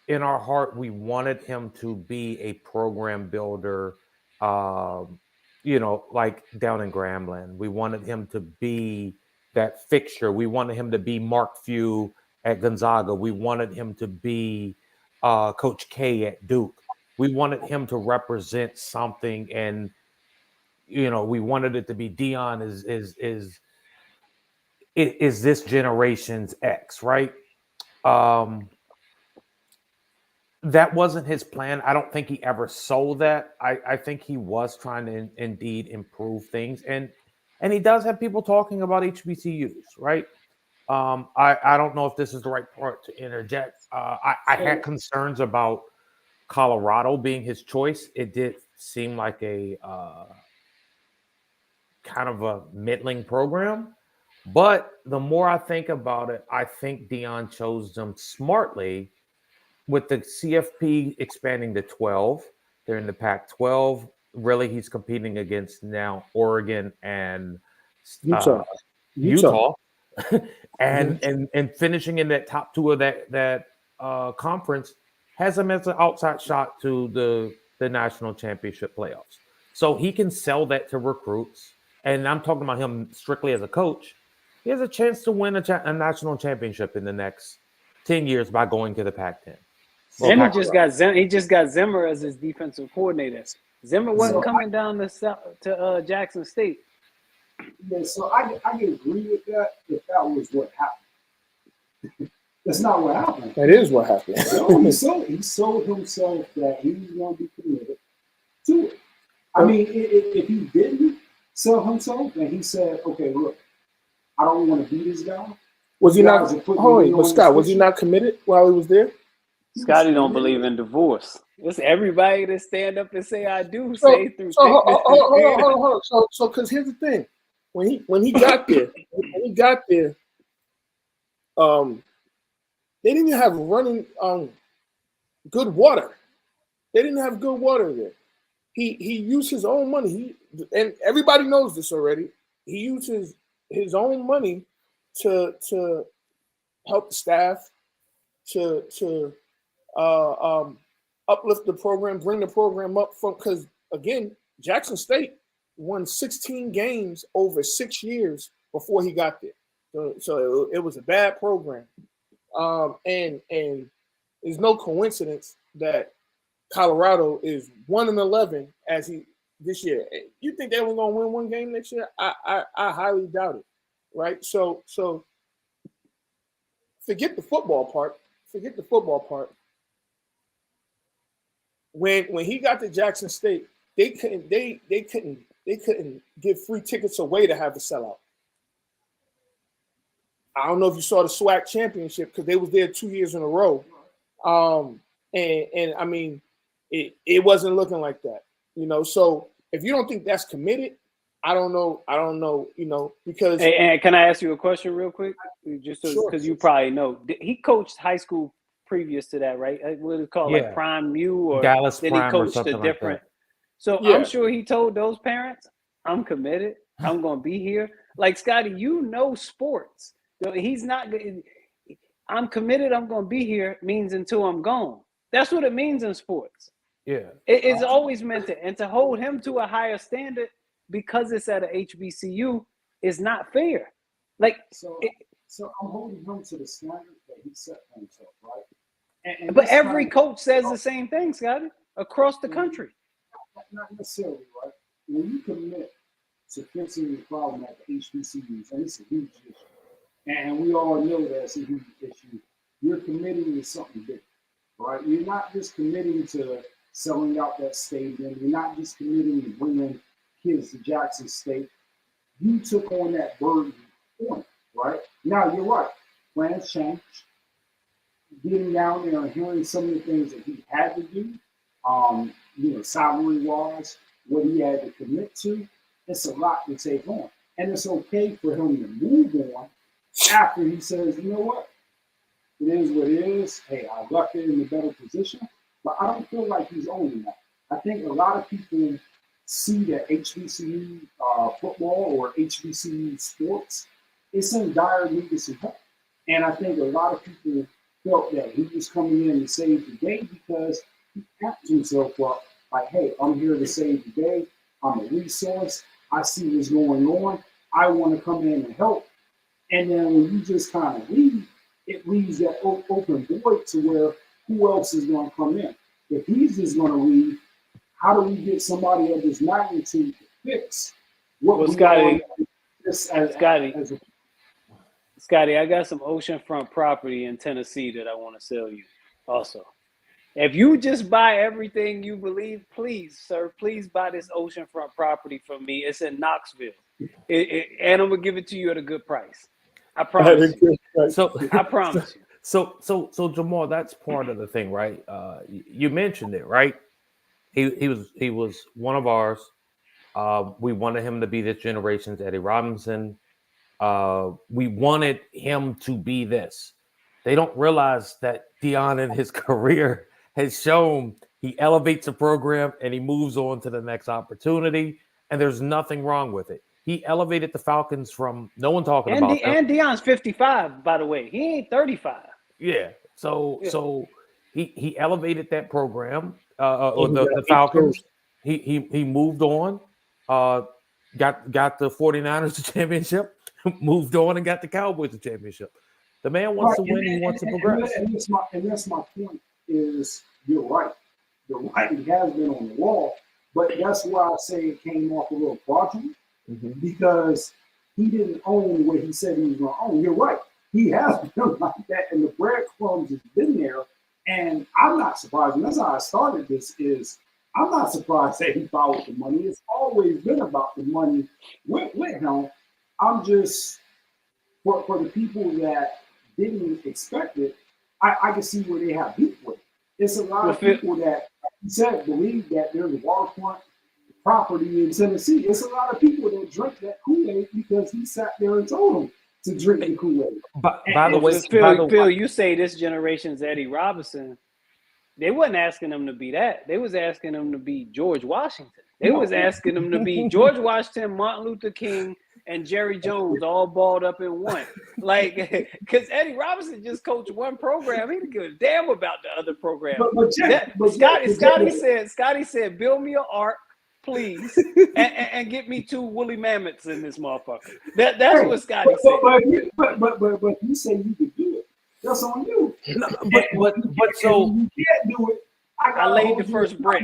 S7: in our heart we wanted him to be a program builder. Like down in Grambling, we wanted him to be that fixture. We wanted him to be Mark Few at Gonzaga. We wanted him to be Coach K at Duke. We wanted him to represent something, and we wanted it to be Deion is this generation's X, right? That wasn't his plan. I don't think he ever sold that. I think he was trying to indeed improve things, and he does have people talking about HBCUs, right? I don't know if this is the right part to interject. I had concerns about Colorado being his choice. It did seem like a kind of a middling program, But the more I think about it, I think Deion chose them smartly with the CFP expanding to 12. They're in the Pac-12. Really, he's competing against now Oregon and
S3: Utah.
S7: Utah, and
S3: Mhm.
S7: and finishing in that top two of that conference has him as an outside shot to the national championship playoffs. So he can sell that to recruits, and I'm talking about him strictly as a coach. He has a chance to win a national championship in the next 10 years by going to the Pac-10. Well,
S6: And
S7: Pac-12.
S6: he just got Zimmer as his defensive coordinator. Zimmer wasn't
S5: So
S6: coming down to Jackson State.
S5: so I can agree with that if that was what happened. That's not what happened.
S3: That is what happened.
S5: So he sold himself that he was going to be committed to it. I mean, if he didn't sell himself and he said, okay, look, I don't want to be this guy.
S3: Was he
S5: You
S3: not?
S5: guys are putting
S3: Oh,
S5: me
S3: wait, but
S5: on
S3: Scott,
S5: this
S3: was he
S5: mission.
S3: not committed while he was there?
S6: Scotty don't believe in divorce. It's everybody that stand up and say I do
S3: So,
S6: say through
S3: so hold
S6: thickness.
S3: on, hold on. So, because here's the thing, when he got there, they didn't have running good water. They didn't have good water there. He used his own money. And everybody knows this already. He used his own money to help the staff, to uplift the program, bring the program up from, because again, Jackson State won 16 games over 6 years before he got there. So it was a bad program. And it's no coincidence that Colorado is 1-11 as he this year. You think they were going to win one game next year? I highly doubt it. Right? So forget the football part. When he got to Jackson State, they couldn't give free tickets away to have the sellout. I don't know if you saw the SWAC championship because they was there 2 years in a row. And I mean, it wasn't looking like that, So if you don't think that's committed, I don't know, because.
S6: Hey, and can I ask you a question real quick? Just because
S3: Sure.
S6: you probably know. He coached high school previous to that, right? What is it called, like Prime U, or
S7: Dallas
S6: then
S7: Prime
S6: he
S7: or
S6: coached
S7: something
S6: a
S7: like
S6: different.
S7: that.
S6: So
S3: Yeah.
S6: I'm sure he told those parents, "I'm committed. I'm going to be here." Like Scotty, sports. He's not. I'm committed. I'm going to be here means until I'm gone. That's what it means in sports.
S7: Yeah.
S6: It's always meant to, and to hold him to a higher standard because it's at a HBCU is not fair. Like,
S5: So I'm holding him to the standard that he set for himself, right? And
S6: but every coach says the same thing, Scotty, across the country.
S5: Not necessarily, right? When you commit to fixing the problem at the HBCUs, and it's a huge issue, and we all know that it's a huge issue, you're committing to something big, right? You're not just committing to selling out that stadium. You're not just committing to bringing kids to Jackson State. You took on that burden on it, right? Now, you're right. Plans change. Getting down there and hearing some of the things that he had to do, salary-wise, what he had to commit to, it's a lot to take on. And it's okay for him to move on after he says, you know what? It is what it is. Hey, I left it in a better position. But I don't feel like he's owning that. I think a lot of people see that HBCU football or HBCU sports, it's in dire need of some help. And I think a lot of people felt that he was coming in to save the day because he amped himself up like, hey, I'm here to save the day. I'm a resource. I see what's going on. I want to come in and help. And then when you just kind of leave, it leaves that open void to where who else is going to come in? If he's just going to leave, how do we get somebody of this magnitude to fix what
S6: Well,
S5: we
S6: Scotty,
S5: as a
S6: Scotty, I got some oceanfront property in Tennessee that I want to sell you also. If you just buy everything you believe, please, sir, please buy this oceanfront property from me. It's in Knoxville. And I'm going to give it to you at a good price. I promise you.
S7: So
S6: I promise you.
S7: So Jamal, that's part of the thing, right? You mentioned it, right? He was one of ours. We wanted him to be this generation's Eddie Robinson. We wanted him to be this. They don't realize that Deion in his career has shown he elevates a program and he moves on to the next opportunity, and there's nothing wrong with it. He elevated the Falcons from no one talking about them.
S6: And Deion's 55, by the way. He ain't 35.
S7: Yeah. So he elevated that program, or the Falcons. He moved on, got the 49ers the championship, moved on and got the Cowboys the championship. The man wants to win. He wants to progress.
S5: And that's my point is you're right. The writing has been on the wall, but that's why I say it came off a little fraudulent because he didn't own what he said he was going to own. You're right. He has been like that, and the breadcrumbs has been there. And I'm not surprised. And that's how I started this is I'm not surprised that he followed the money. It's always been about the money with him. I'm just, for the people that didn't expect it, I can see where they have beef with it. It's a lot of people that, like you said, believe that there's a waterfront property in Tennessee. It's a lot of people that drink that Kool-Aid because he sat there and told them to drink the Kool-Aid.
S7: By the way,
S6: Phil, you say this generation's Eddie Robinson. They wasn't asking him to be that. They was asking him to be George Washington. They was asking him to be George Washington, Martin Luther King, and Jerry Jones all balled up in one. Like, because Eddie Robinson just coached one program. He didn't give a damn about the other program. Scotty said, build me an ark, please, and get me 2 woolly mammoths in this motherfucker. That's what Scotty said.
S5: But you say you could do it. That's on you.
S7: No, but so
S5: you can't do it.
S6: I laid the first brick.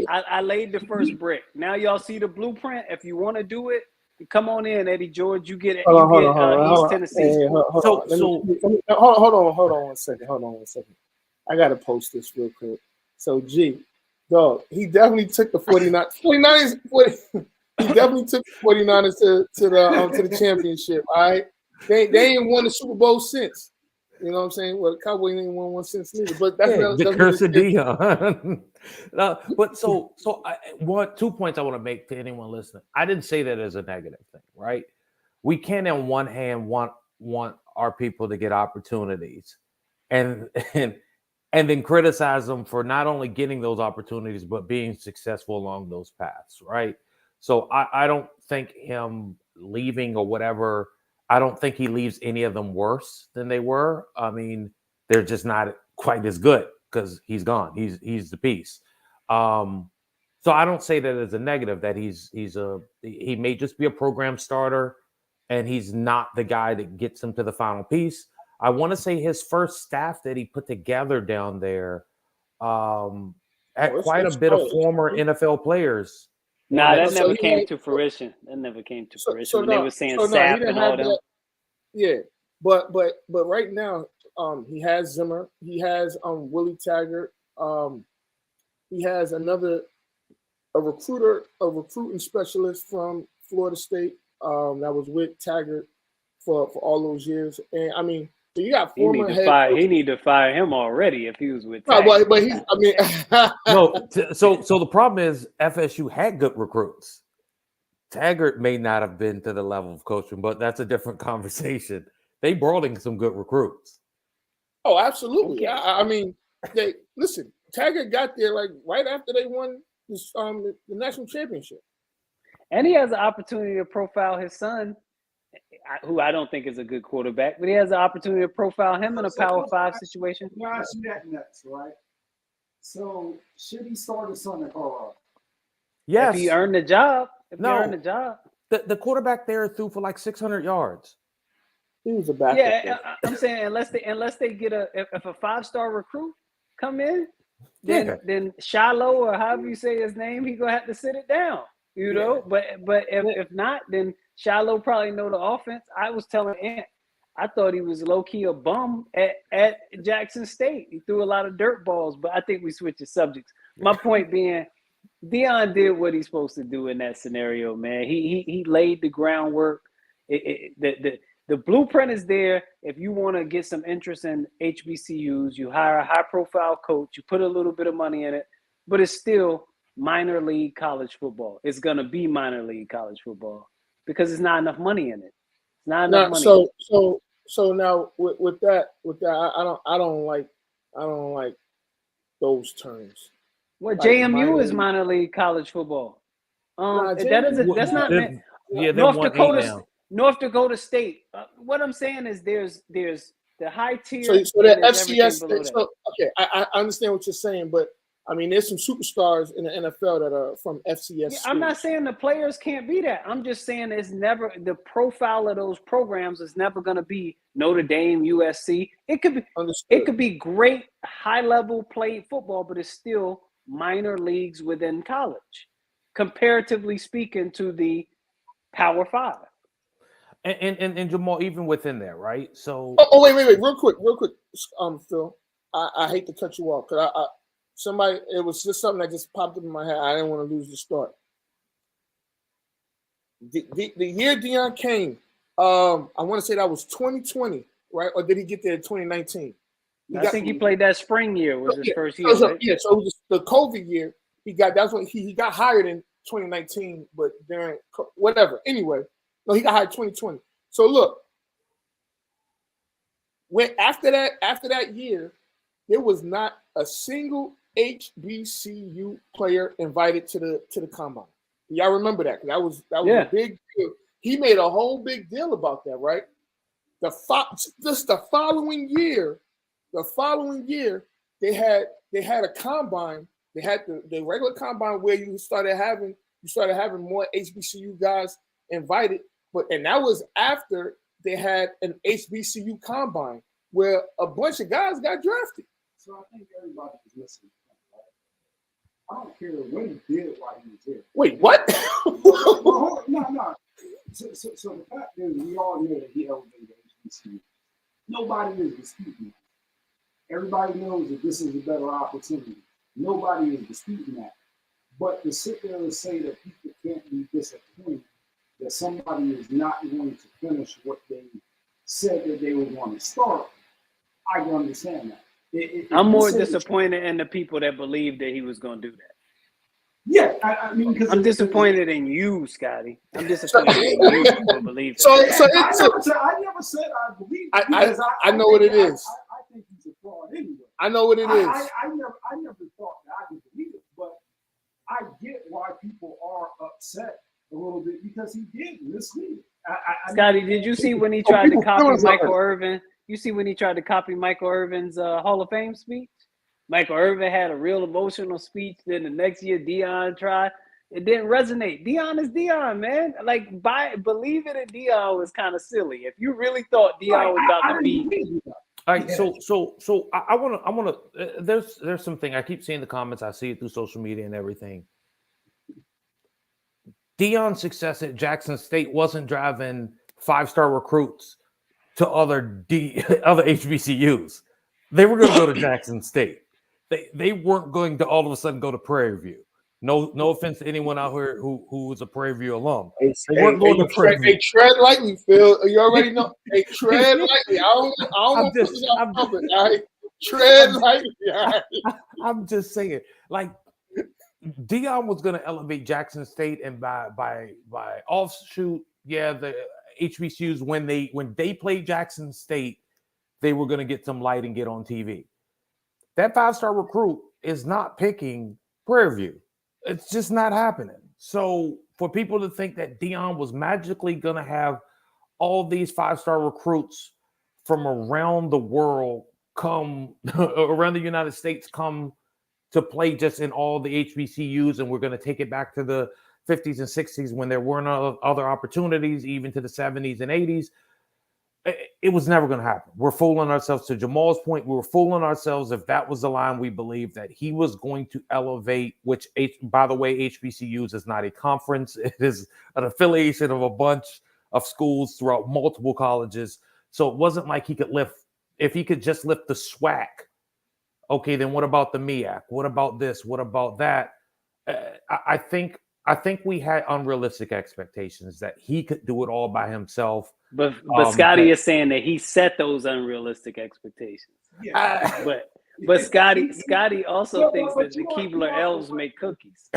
S6: I laid the first brick. Now y'all see the blueprint. If you want to do it, come on in, Eddie George. You get it. East Tennessee.
S3: Hold on one second. I gotta post this real quick. So dog, he definitely took the 49ers. He definitely took the 49ers to the championship. All right, they ain't won the Super Bowl since. You know what I'm saying? Well, Cowboys ain't won one since neither. But that's
S7: the curse of Deion. No, but so 2 points I want to make to anyone listening. I didn't say that as a negative thing, right? We can, on one hand, want our people to get opportunities, and then criticize them for not only getting those opportunities but being successful along those paths, right? So I don't think him leaving or whatever. I don't think he leaves any of them worse than they were. I mean, they're just not quite as good because he's gone. He's the piece. So I don't say that as a negative that he may just be a program starter and he's not the guy that gets him to the final piece. I want to say his first staff that he put together down there had quite a bit of former NFL players.
S6: Nah, that never came to fruition. When they were saying Sapp and all them.
S3: Yeah, but right now, he has Zimmer. He has Willie Taggart. He has a recruiting specialist from Florida State that was with Taggart for all those years. And I mean, so you got former head.
S6: He need to fire him already if he was with
S3: Taggart.
S6: No,
S3: but he's. I mean,
S7: no. So the problem is FSU had good recruits. Taggart may not have been to the level of coaching, but that's a different conversation. They brought in some good recruits.
S3: Oh, absolutely. Okay. I mean, listen. Taggart got there like right after they won this, the national championship,
S6: and he has an opportunity to profile his son, who I don't think is a good quarterback, but he has an opportunity to profile him in a Power 5 situation.
S5: Yeah, I see that next, right? So should he start his son at Colorado?
S7: Yes.
S6: If he earned the job.
S7: The quarterback there threw for like 600 yards.
S3: He was a backup.
S6: Yeah, I'm saying unless they get if a 5-star recruit come in, then Shiloh or however you say his name, he gonna have to sit it down. You know, but if not, then Shiloh probably know the offense. I was telling Ant, I thought he was low key a bum at Jackson State. He threw a lot of dirt balls, but I think we switched the subjects. My point being, Deion did what he's supposed to do in that scenario, man. He laid the groundwork. The blueprint is there. If you want to get some interest in HBCUs, you hire a high-profile coach, you put a little bit of money in it, but it's still minor league college football. It's going to be minor league college football because there's not enough money in it. It's not enough
S3: Now,
S6: money.
S3: so now with that, I don't like those terms.
S6: Well,
S3: Like
S6: JMU is
S3: minor.
S6: minor league college football.
S3: Nah,
S6: That
S3: JMU,
S6: doesn't. That's not meant.
S7: Yeah, they're
S6: North
S7: 1-8
S6: Dakota.
S7: now.
S6: North Dakota State. What I'm saying is, there's the high tier.
S3: So
S6: and
S3: that
S6: there's everything
S3: FCS.
S6: below that.
S3: So okay, I understand what you're saying, but I mean, there's some superstars in the NFL that are from FCS.
S6: Yeah, I'm not saying the players can't be that. I'm just saying it's never the profile of those programs is never going to be Notre Dame, USC. It could be.
S3: Understood.
S6: It could be great high level played football, but it's still minor leagues within college, comparatively speaking to the Power Five.
S7: And Jamal, even within there, right? So
S3: wait, real quick, Phil. I hate to cut you off because it was just something that just popped up in my head. I didn't want to lose the start. The year Deion came, I want to say that was 2020, right? Or did he get there in 2019?
S6: I think he played that spring year was his first year.
S3: So,
S6: right?
S3: Yeah, so it was the COVID year. That's when he got hired in 2019, but during whatever. Anyway, no, he got hired 2020. So look, after that year, there was not a single HBCU player invited to the combine. Y'all remember that? That was a big deal. He made a whole big deal about that, right? The following year, they had a combine. They had the regular combine where you started having more HBCU guys invited, and that was after they had an HBCU combine where a bunch of guys got drafted.
S5: So I think everybody is listening. Right? I don't care what he did while he was there.
S3: Wait, what?
S5: No. So the fact is, we all know that he elevated HBCU. Nobody is disputing that. Everybody knows that this is a better opportunity. Nobody is disputing that. But to sit there and say that people can't be disappointed that somebody is not going to finish what they said that they were going to start, I can understand that.
S6: I'm more disappointed in the people that believed that he was going to do that.
S5: Yeah, I mean, because
S6: I'm disappointed in you, Scotty. I'm disappointed in you for believing.
S5: I never said I believe it.
S3: I know what it is.
S5: I think he's a fraud anyway.
S3: I know what it is.
S5: I never thought that I would believe it, but I get why people are upset a little bit because he did mislead.
S6: Scotty, did you see when he tried to copy Michael Irvin? You see when he tried to copy Michael Irvin's Hall of Fame speech? Michael Irvin had a real emotional speech. Then the next year, Deion tried. It didn't resonate. Deion is Deion, man. Like, believing in Deion was kind of silly. If you really thought Deion was about to be.
S7: All right, so I want to. There's something I keep seeing the comments. I see it through social media and everything. Deion's success at Jackson State wasn't driving 5-star recruits to other HBCUs. They were going to go to Jackson State. They weren't going to all of a sudden go to Prairie View. No offense to anyone out here who was a Prairie View alum. They weren't going to Prairie View.
S3: Hey, tread lightly, Phil. You already know. Hey, tread lightly. I don't tread lightly.
S7: I'm just saying, like, Deion was going to elevate Jackson State, and by offshoot, the HBCUs when they played Jackson State, they were going to get some light and get on TV. That 5-star recruit is not picking Prairie View. It's just not happening. So for people to think that Deion was magically going to have all these 5-star recruits from around the world come around the United States come to play just in all the HBCUs, and we're going to take it back to the 50s and 60s when there weren't other opportunities, even to the 70s and 80s. It was never going to happen. We're fooling ourselves. To Jamal's point, we were fooling ourselves if that was the line we believed that he was going to elevate, which, by the way, HBCUs is not a conference. It is an affiliation of a bunch of schools throughout multiple colleges. So it wasn't like he could lift. If he could just lift the SWAC, okay, then what about the MEAC? What about this? What about that? I think we had unrealistic expectations that he could do it all by himself.
S6: But Scotty is saying that he set those unrealistic expectations.
S5: Yeah.
S6: But Scotty also thinks that the Keebler elves make cookies.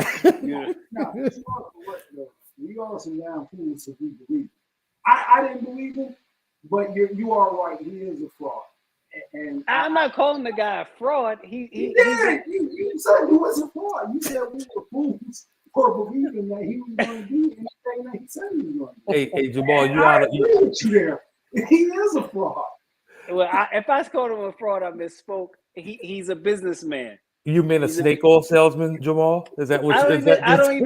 S5: We are some down fools if we believe it. I didn't believe him, but you are right. He is a fraud. And
S6: I'm not calling the guy a fraud. You
S5: said he was a fraud. You said we were fools for believing that he was going to do anything that he said he was going to do.
S7: Hey, Jamal, you
S5: I
S7: out of
S5: agree with you there. He is a fraud.
S6: Well, if I called him a fraud, I misspoke. He's a businessman.
S7: You mean a snake oil salesman, Jamal? Is that what?
S6: I don't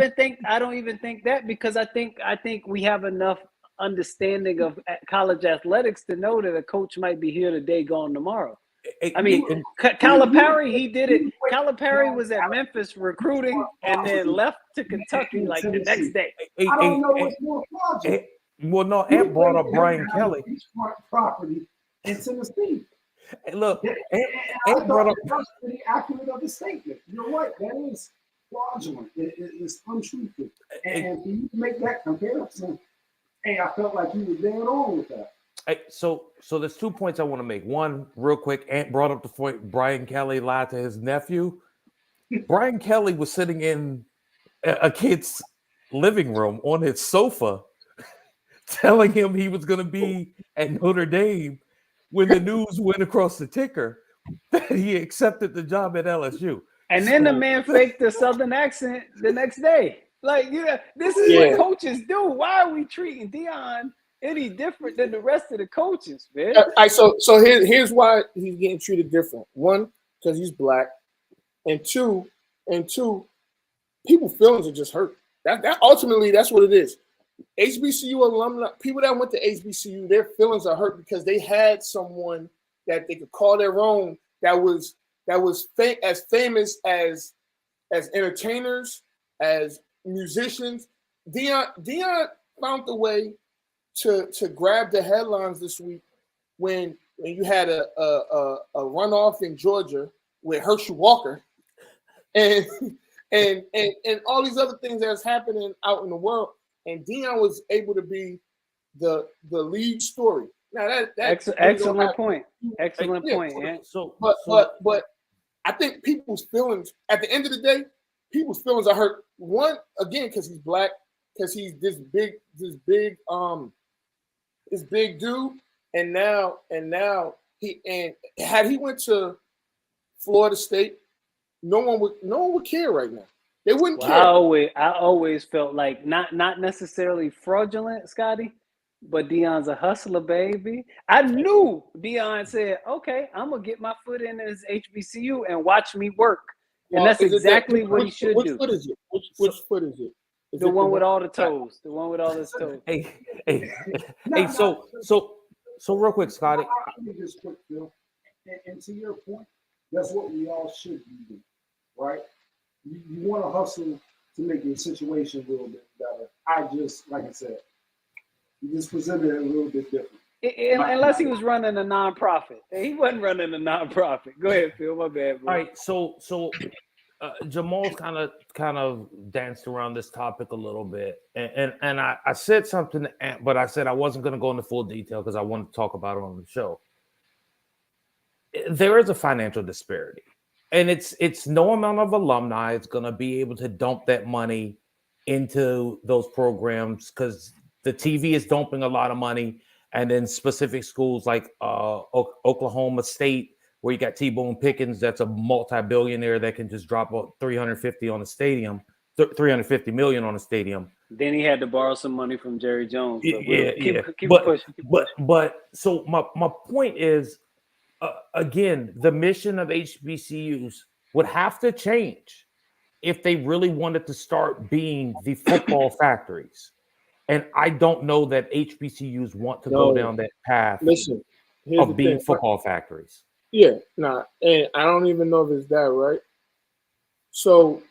S6: even think that, because I think we have enough understanding of college athletics to know that a coach might be here today, gone tomorrow. I mean, Calipari, he did it. Calipari was at Memphis recruiting and then left to Kentucky like the next day.
S5: I don't know what's more fraudulent.
S7: Well, no, Ant brought up Brian Kelly.
S5: Property in Tennessee.
S7: Hey, look,
S5: Ant brought up. That's pretty accurate of the statement. You're right. That is fraudulent. It's untruthful. And for you to make that comparison, hey, I felt like you were dead on with that.
S7: Hey, so there's 2 points I want to make. One, real quick, Ant brought up the point Brian Kelly lied to his nephew. Brian Kelly was sitting in a kid's living room on his sofa telling him he was going to be at Notre Dame when the news went across the ticker that he accepted the job at LSU.
S6: And then the man faked the Southern accent the next day. Like, this is what coaches do. Why are we treating Deion any different than the rest of the coaches, man?
S3: So here's why he's getting treated different. One, because he's black, and two, people's feelings are just hurt. That ultimately, that's what it is. HBCU alumni, people that went to HBCU, their feelings are hurt because they had someone that they could call their own that was as famous as entertainers, as musicians. Deion found the way to grab the headlines this week when you had a runoff in Georgia with Herschel Walker and all these other things that's happening out in the world. And Deion was able to be the lead story. Now that's
S6: excellent point. Excellent point. Yeah.
S3: But I think people's feelings at the end of the day, people's feelings are hurt. One, again, because he's black, because he's this big dude, and now had he went to Florida State, no one would care right now. They wouldn't care.
S6: I always felt like not necessarily fraudulent, Scotty, but Deion's a hustler, baby. I knew Deion said, "Okay, I'm gonna get my foot in this HBCU and watch me work," and that's exactly what he should do.
S3: Which foot is it? Which foot is it? Is
S6: the
S3: it
S6: one with all the toes. The one with all his toes.
S7: Hey. So real quick, Scotty.
S5: Let me just quick, Phil. And to your point, that's what we all should be doing, right? You want to hustle to make your situation a little bit better. Like I said, you just presented it a little bit different.
S6: Unless he was running a nonprofit. He wasn't running a nonprofit. Go ahead, Phil. My bad, bro.
S7: All right, so Jamal's kind of danced around this topic a little bit, and I said something, but I said I wasn't going to go into full detail because I wanted to talk about it on the show. There is a financial disparity, and it's no amount of alumni is going to be able to dump that money into those programs because the TV is dumping a lot of money, and then specific schools like Oklahoma State, where you got T-Bone Pickens, that's a multi-billionaire that can just drop about $350 on a stadium, $350 million on a stadium.
S6: Then he had to borrow some money from Jerry Jones. Keep pushing.
S7: But so my point is, again, the mission of HBCUs would have to change if they really wanted to start being the football factories. And I don't know that HBCUs want to go down that path of being football factories.
S3: Yeah, and I don't even know if it's that, right? So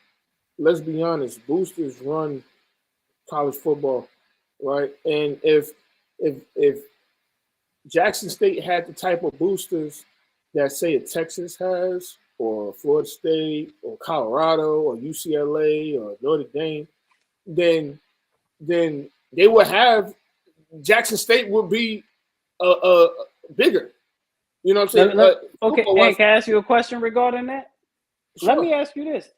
S3: let's be honest, boosters run college football, right? And if Jackson State had the type of boosters that, say, a Texas has, or Florida State, or Colorado, or UCLA, or Notre Dame, then they would have Jackson State would be bigger. You know what I'm saying?
S6: Okay, hey, can I ask you a question regarding that? Sure. Let me ask you this: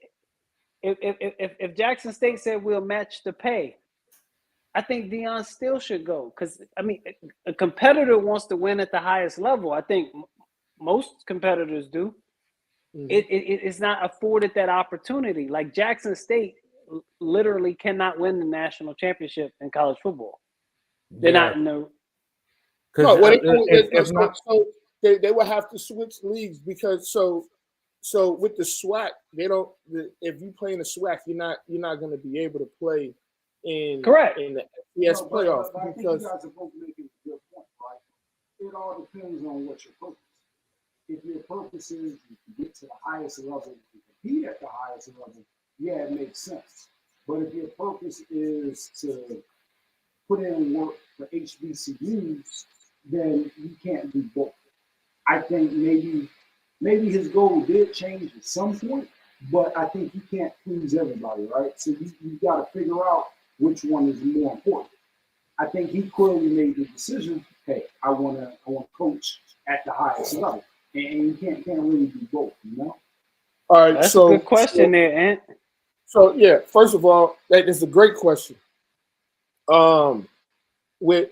S6: if Jackson State said we'll match the pay, I think Deion still should go because I mean, a competitor wants to win at the highest level. I think most competitors do.
S3: Mhm.
S6: It's not afforded that opportunity. Like Jackson State literally cannot win the national championship in college football. They're not in the.
S3: No,
S7: Because
S3: well,
S7: not
S3: so they would have to switch leagues because so with the SWAC, they don't. If you play in the SWAC, you're not going to be able to play in
S6: Correct.
S3: in the FCS playoff
S5: but I think
S3: because
S5: you guys are both making a good point, right? It all depends on what your purpose. If your purpose is to get to the highest level, to compete at the highest level, yeah, it makes sense. But if your purpose is to put in work for HBCUs, then you can't do both. I think maybe his goal did change at some point, but I think you can't please everybody, right? So you got to figure out which one is more important. I think he clearly made the decision. Hey, I want to coach at the highest level, and you can't really do both, you know.
S3: all right.
S6: That's
S3: So
S6: a good question there, Ant.
S3: So yeah, first of all, that is a great question. With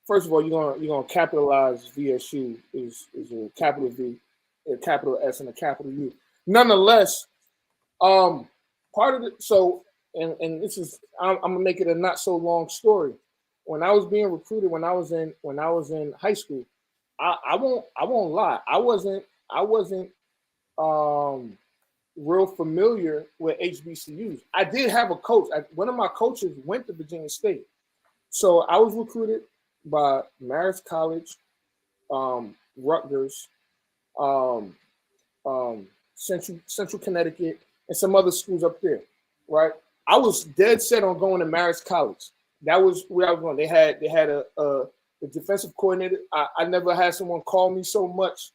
S3: first of all, you're gonna capitalize VSU is a capital V, a capital S, and a capital U. Nonetheless, part of it. So and this is I'm gonna make it a not so long story. When I was being recruited, when I was in high school, I won't lie, I wasn't real familiar with HBCUs. I did have a coach. One of my coaches went to Virginia State. So I was recruited by Marist College, Rutgers, Central Connecticut, and some other schools up there, right? I was dead set on going to Marist College. That was where I was going. They had a defensive coordinator. I never had someone call me so much.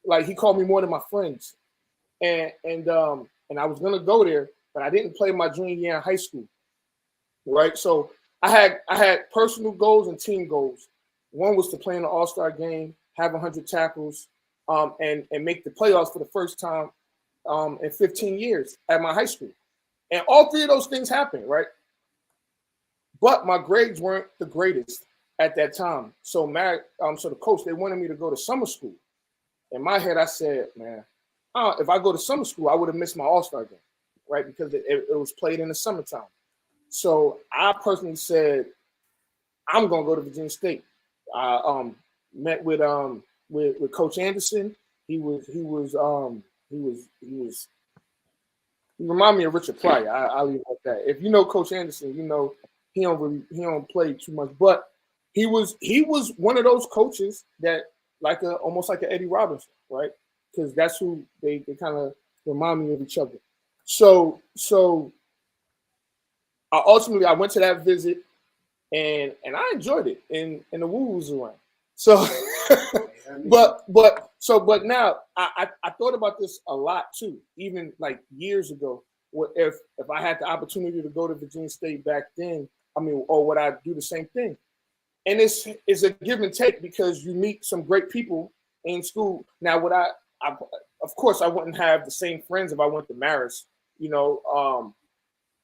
S3: Like he called me more than my friends. And I was gonna go there, but I didn't play my junior year in high school, right? So I had personal goals and team goals. One was to play in the All-Star game, have 100 tackles, and make the playoffs for the first time in 15 years at my high school. And all three of those things happened, right? But my grades weren't the greatest at that time. So so the coach, they wanted me to go to summer school. In my head, I said, man, if I go to summer school, I would have missed my All-Star game, right? Because it was played in the summertime. So I personally said, I'm gonna go to Virginia State. I met with Coach Anderson. He reminded me of Richard Pryor. I'll leave it like that. If you know Coach Anderson, you know he don't play too much, but he was one of those coaches that almost like an Eddie Robinson, right? Because that's who they kind of remind me of each other. So ultimately I went to that visit and I enjoyed it and the woo was around. So but now I thought about this a lot too, even like years ago. What if I had the opportunity to go to Virginia State back then, or would I do the same thing? And it's a give and take because you meet some great people in school. Now, of course, I wouldn't have the same friends if I went to Marist,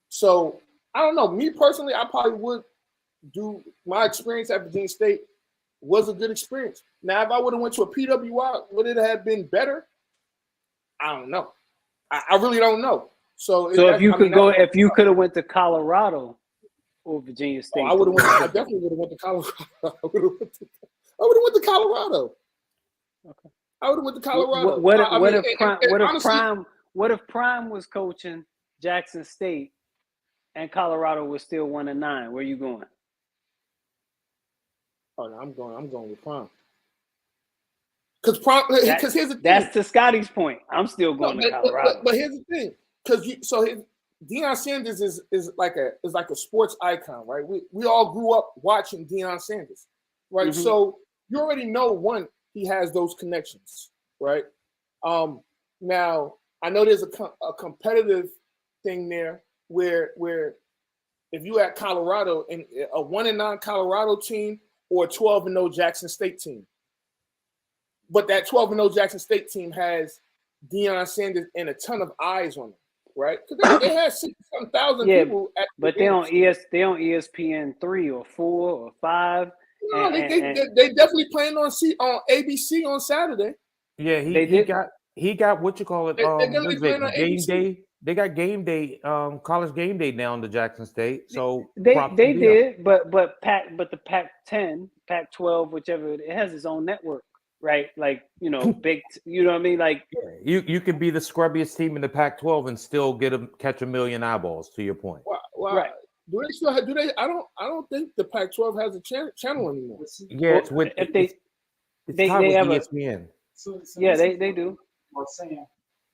S3: So I don't know. Me personally, I probably would do my experience at Virginia State was a good experience. Now, if I would have went to a PWI, would it have been better? I don't know. I really don't know. So
S6: if you could have went to Colorado or Virginia State,
S3: I definitely would have went to Colorado. I would have went to Colorado.
S6: Okay.
S3: I would have went to Colorado.
S6: What if Prime was coaching Jackson State and Colorado was still 1-9? Where are you going?
S3: Oh no, I'm going with Prime. Because here's the thing.
S6: That's to Scotty's point. I'm still going to Colorado.
S3: But here's the thing. Deion Sanders is like a sports icon, right? We all grew up watching Deion Sanders, right? Mm-hmm. So you already know he has those connections, right? Now I know there's a competitive thing there where if you at Colorado and a 1-9 Colorado team or a 12-0 Jackson State team, but that 12-0 Jackson State team has Deion Sanders and a ton of eyes on them. right? Because they had 6,000 people.
S6: But they on ESPN 3 or 4 or 5.
S3: No, they definitely playing on ABC on Saturday.
S7: Yeah, he got what you call it.
S3: They're gonna be playing on
S7: game
S3: ABC.
S7: day. They got game day, college game day down to Jackson State. So
S6: they did, but the Pac-10, Pac-12, whichever, it has its own network, right? Like, you know, big. You know what I mean? Like,
S7: you could be the scrubbiest team in the Pac-12 and still catch 1 million eyeballs. To your point,
S3: well,
S6: right?
S3: Do they still have? Do they? I don't think the Pac-12 has a channel anymore.
S7: Yeah, it's with
S6: if
S7: it's
S6: they
S7: tied with
S6: have
S7: ESPN.
S5: So
S6: yeah, they do.
S5: Or saying,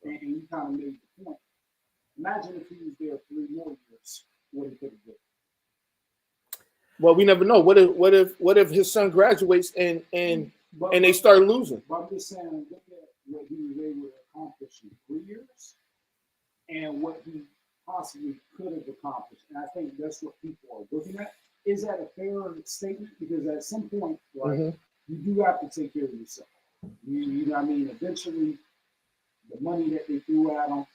S5: and you kind of made the point. Imagine if he was there 3 more years, what he could have done.
S3: Well, we never know. What if his son graduates and they start losing?
S5: But I'm just saying, look at what he was able to accomplish in 3 years, and what he possibly could have accomplished. And I think that's what people are looking at. Is that a fair statement? Because at some point, you do have to take care of yourself. You know what I mean? Eventually, the money that they threw at him,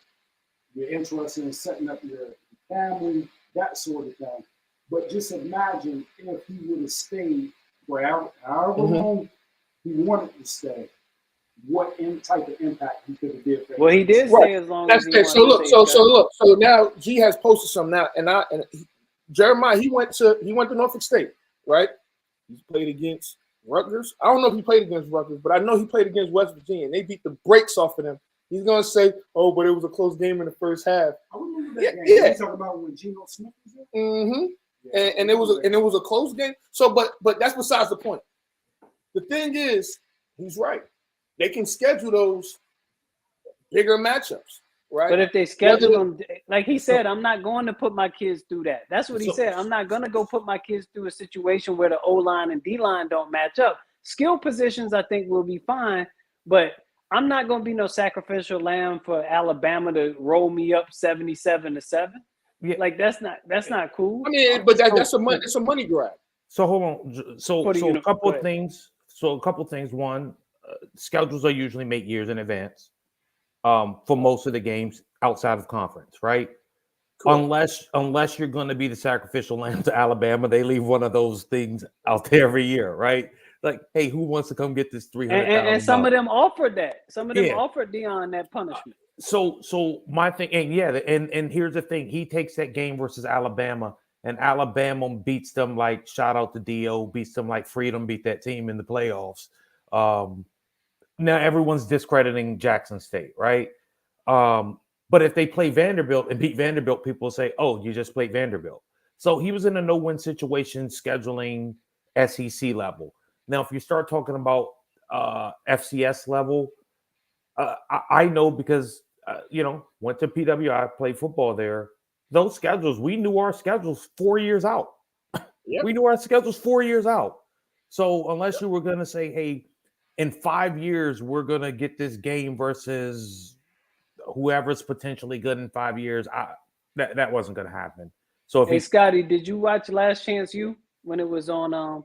S5: you're interested in setting up your family, that sort of thing. But just imagine if he would have stayed for however long he wanted to stay, what type of impact he could have did.
S6: Well, he did stay as long as he wanted to stay.
S3: So now G has posted some now, and Jeremiah, he went to Norfolk State, right? He's played against Rutgers. I don't know if he played against Rutgers, but I know he played against West Virginia, and they beat the brakes off of them. He's gonna say, "Oh, but it was a close game in the first half."
S5: I remember that game.
S3: Yeah.
S5: You're talking about when Geno Smith was there.
S3: Mm-hmm. Yeah, and it was a close game. So, but that's besides the point. The thing is, he's right. They can schedule those bigger matchups, right?
S6: But if they schedule them, like he said, I'm not going to put my kids through that. That's what he said. I'm not going to go put my kids through a situation where the O-line and D-line don't match up. Skill positions, I think, will be fine, but I'm not going to be no sacrificial lamb for Alabama to roll me up 77-7. Yeah. Like that's not cool.
S3: I mean, but that's a money grab.
S7: So hold on. So a couple of things. So a couple of things. One, schedules are usually made years in advance for most of the games outside of conference, right? Cool. Unless you're going to be the sacrificial lamb to Alabama, they leave one of those things out there every year, right? Like, hey, who wants to come get this $300,000?
S6: And some of them offered that. Some of them offered Deion that punishment.
S7: So my thing, and here's the thing: he takes that game versus Alabama, and Alabama beats them like shout out to Dio, beats them like Freedom beat that team in the playoffs. Now everyone's discrediting Jackson State, right? But if they play Vanderbilt and beat Vanderbilt, people say, "Oh, you just played Vanderbilt." So he was in a no-win situation, scheduling SEC level. Now, if you start talking about FCS level, I know because went to PWI, played football there. Those schedules, we knew our schedules 4 years out. Yep. We knew our schedules 4 years out. So unless you were going to say, hey, in 5 years, we're going to get this game versus whoever's potentially good in 5 years, that wasn't going to happen. So if
S6: Scotty, did you watch Last Chance U when it was on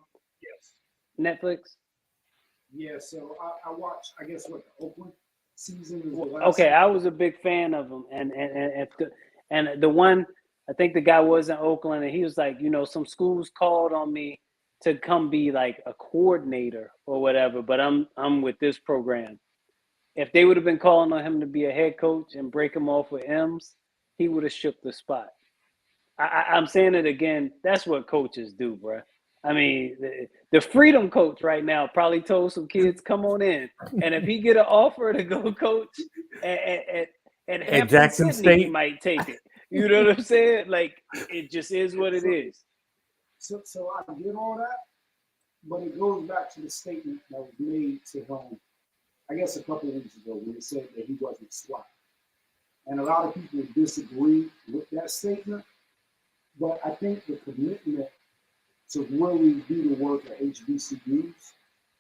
S6: Netflix?
S5: Yeah, so I watched, I guess, the Oakland season is the last
S6: okay,
S5: season.
S6: I was a big fan of him, and the one, I think the guy was in Oakland, and he was like, some schools called on me to come be like a coordinator or whatever, but I'm with this program. If they would have been calling on him to be a head coach and break him off with M's, he would have shook the spot. I'm saying it again. That's what coaches do, bro. I mean, the Freedom coach right now probably told some kids, come on in. And if he get an offer to go coach at
S7: Jackson State,
S6: he might take it. You know what I'm saying? Like, it just is what it is.
S5: So I get all that, but it goes back to the statement that was made to him, I guess, a couple of weeks ago when he said that he wasn't SWAT. And a lot of people disagree with that statement, but I think the commitment to really do the work at HBCUs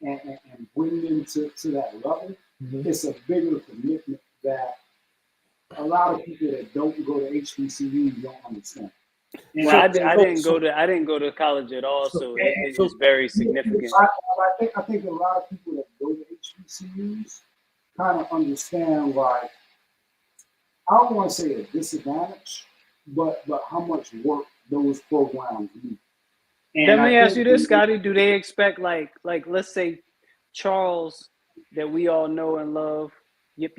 S5: and bring them to that level, it's a bigger commitment that a lot of people that don't go to HBCUs don't understand.
S6: Well, I didn't go to college at all, so it's very significant.
S5: I think a lot of people that go to HBCUs kind of understand, like, I don't want to say a disadvantage, but how much work those programs do.
S6: Let me ask you this, Scotty. Do they expect like let's say Charles that we all know and love, yip,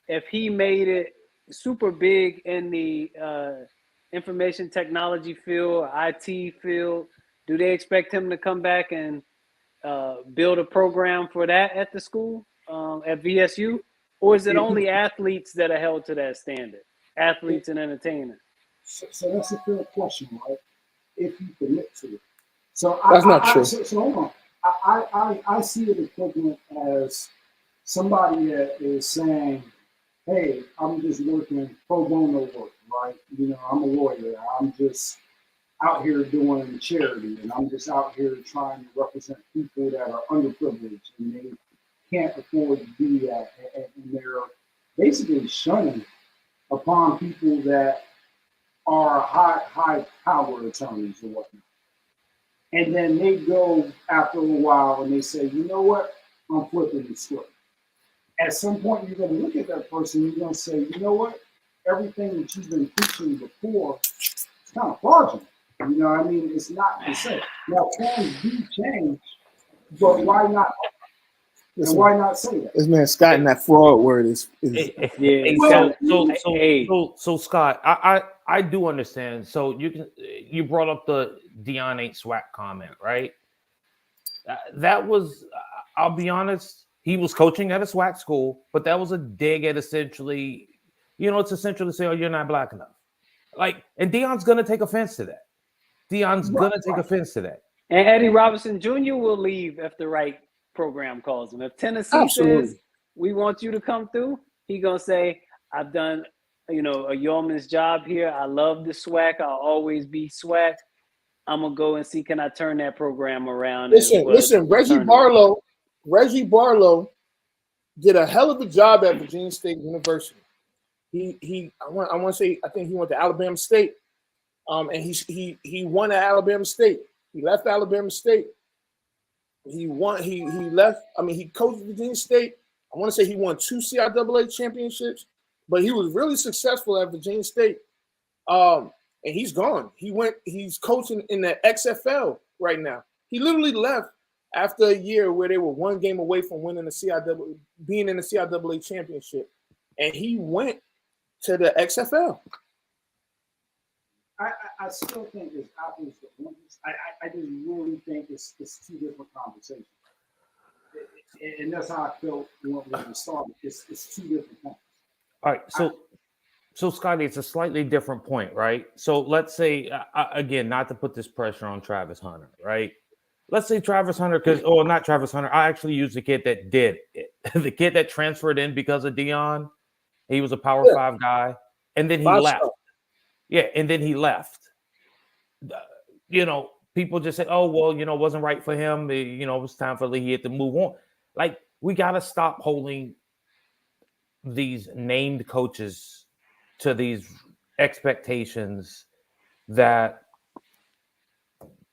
S6: if he made it super big in the information technology field, IT field, do they expect him to come back and build a program for that at the school at VSU? Or is it only athletes that are held to that standard? Athletes and entertainers.
S5: So that's a fair question, right? If you commit to it. So
S3: that's not true.
S5: So hold on. I see it equivalent as somebody that is saying, hey, I'm just working pro bono work, right? You know, I'm a lawyer. I'm just out here doing charity, and I'm just out here trying to represent people that are underprivileged and they can't afford to do that, and they're basically shunning upon people that are high power attorneys or whatnot. And then they go after a while and they say, you know what? I'm flipping the script. At some point, you're going to look at that person and you're going to say, you know what? Everything that you've been preaching before, it's kind of fraudulent. You know what I mean? It's not the same. Now, plans do change, but why not? And why not say that?
S3: This man Scott and that fraud word is
S6: yeah.
S7: So Scott, I do understand. So you brought up the Deion ain't SWAC comment, right? That was, I'll be honest, he was coaching at a SWAC school, but that was a dig at essentially, it's essentially say, oh, you're not black enough. Like, and Deion's gonna take offense to that. Deion's gonna take offense to that.
S6: And Eddie Robinson Jr. will leave if the right program calls him. If Tennessee says we want you to come through, he gonna say, I've done a yeoman's job here. I love the SWAC. I'll always be SWAC. I'm gonna go and see, can I turn that program around?
S3: Listen, Reggie Barlow did a hell of a job at Virginia State University. I want to say, I think he went to Alabama State. And he won at Alabama State. He left Alabama State. He left. I mean, he coached Virginia State. I want to say he won 2 CIAA championships, but he was really successful at Virginia State. And he's gone. He's coaching in the XFL right now. He literally left after a year where they were 1 game away from winning being in the CIAA championship, and he went to the XFL.
S5: I still think it's apples to oranges. I just really think it's 2 different conversations. And that's how I felt when we started. It's 2 different things.
S7: All right, so Scotty, it's a slightly different point, right? So let's say, again, not to put this pressure on Travis Hunter, right? Let's say Travis Hunter, not Travis Hunter. I actually used the kid that did it. The kid that transferred in because of Deion. He was a Power 5 guy, and then he left. Yeah, and then he left. People just say, oh, well, it wasn't right for him. It was time for he had to move on. Like, we got to stop holding these named coaches to these expectations that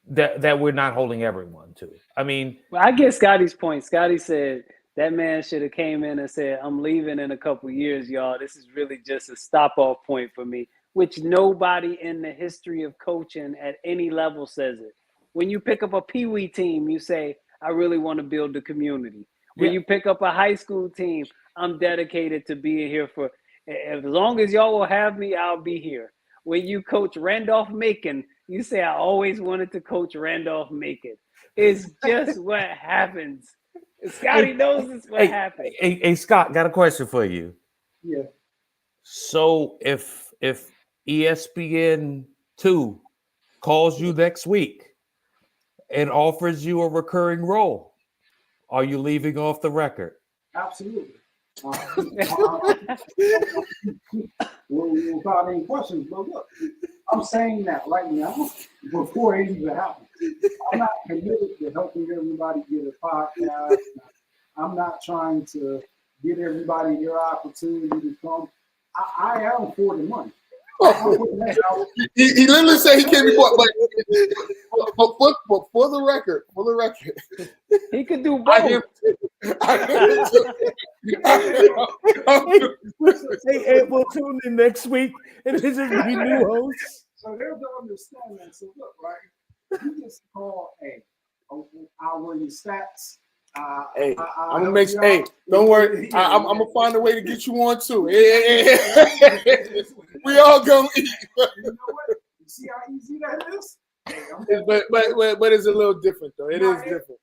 S7: we're not holding everyone to. I mean,
S6: I get Scotty's point. Scotty said that man should have came in and said, I'm leaving in a couple years, y'all. This is really just a stop-off point for me, which nobody in the history of coaching at any level says it. When you pick up a peewee team, you say, I really want to build the community. When you pick up a high school team, I'm dedicated to being here for as long as y'all will have me, I'll be here. When you coach Randolph-Macon, you say, I always wanted to coach Randolph-Macon. It's just what happens. Scotty knows it's what happens.
S7: Hey, Scott, got a question for you.
S5: Yeah.
S7: So if ESPN2 calls you next week and offers you a recurring role, are you leaving off the record?
S5: Absolutely. Without any questions, but look, I'm saying that right now before it even happens. I'm not committed to helping everybody get a podcast. I'm not trying to get everybody their opportunity to come. I am for the money.
S3: He literally said he can't be bought, but for the record,
S6: he could do both.
S7: Hey, we'll tune in next week, and this is be new hosts.
S5: So they don't understand that. So look, right? You just call, hey, I'll run your stats.
S3: Hey, I'm gonna make. Hey, don't worry. I'm gonna find a way to get you on too. We all gonna eat.
S5: You know what? You see how easy that is? Hey,
S3: but it's a little different though. It is different.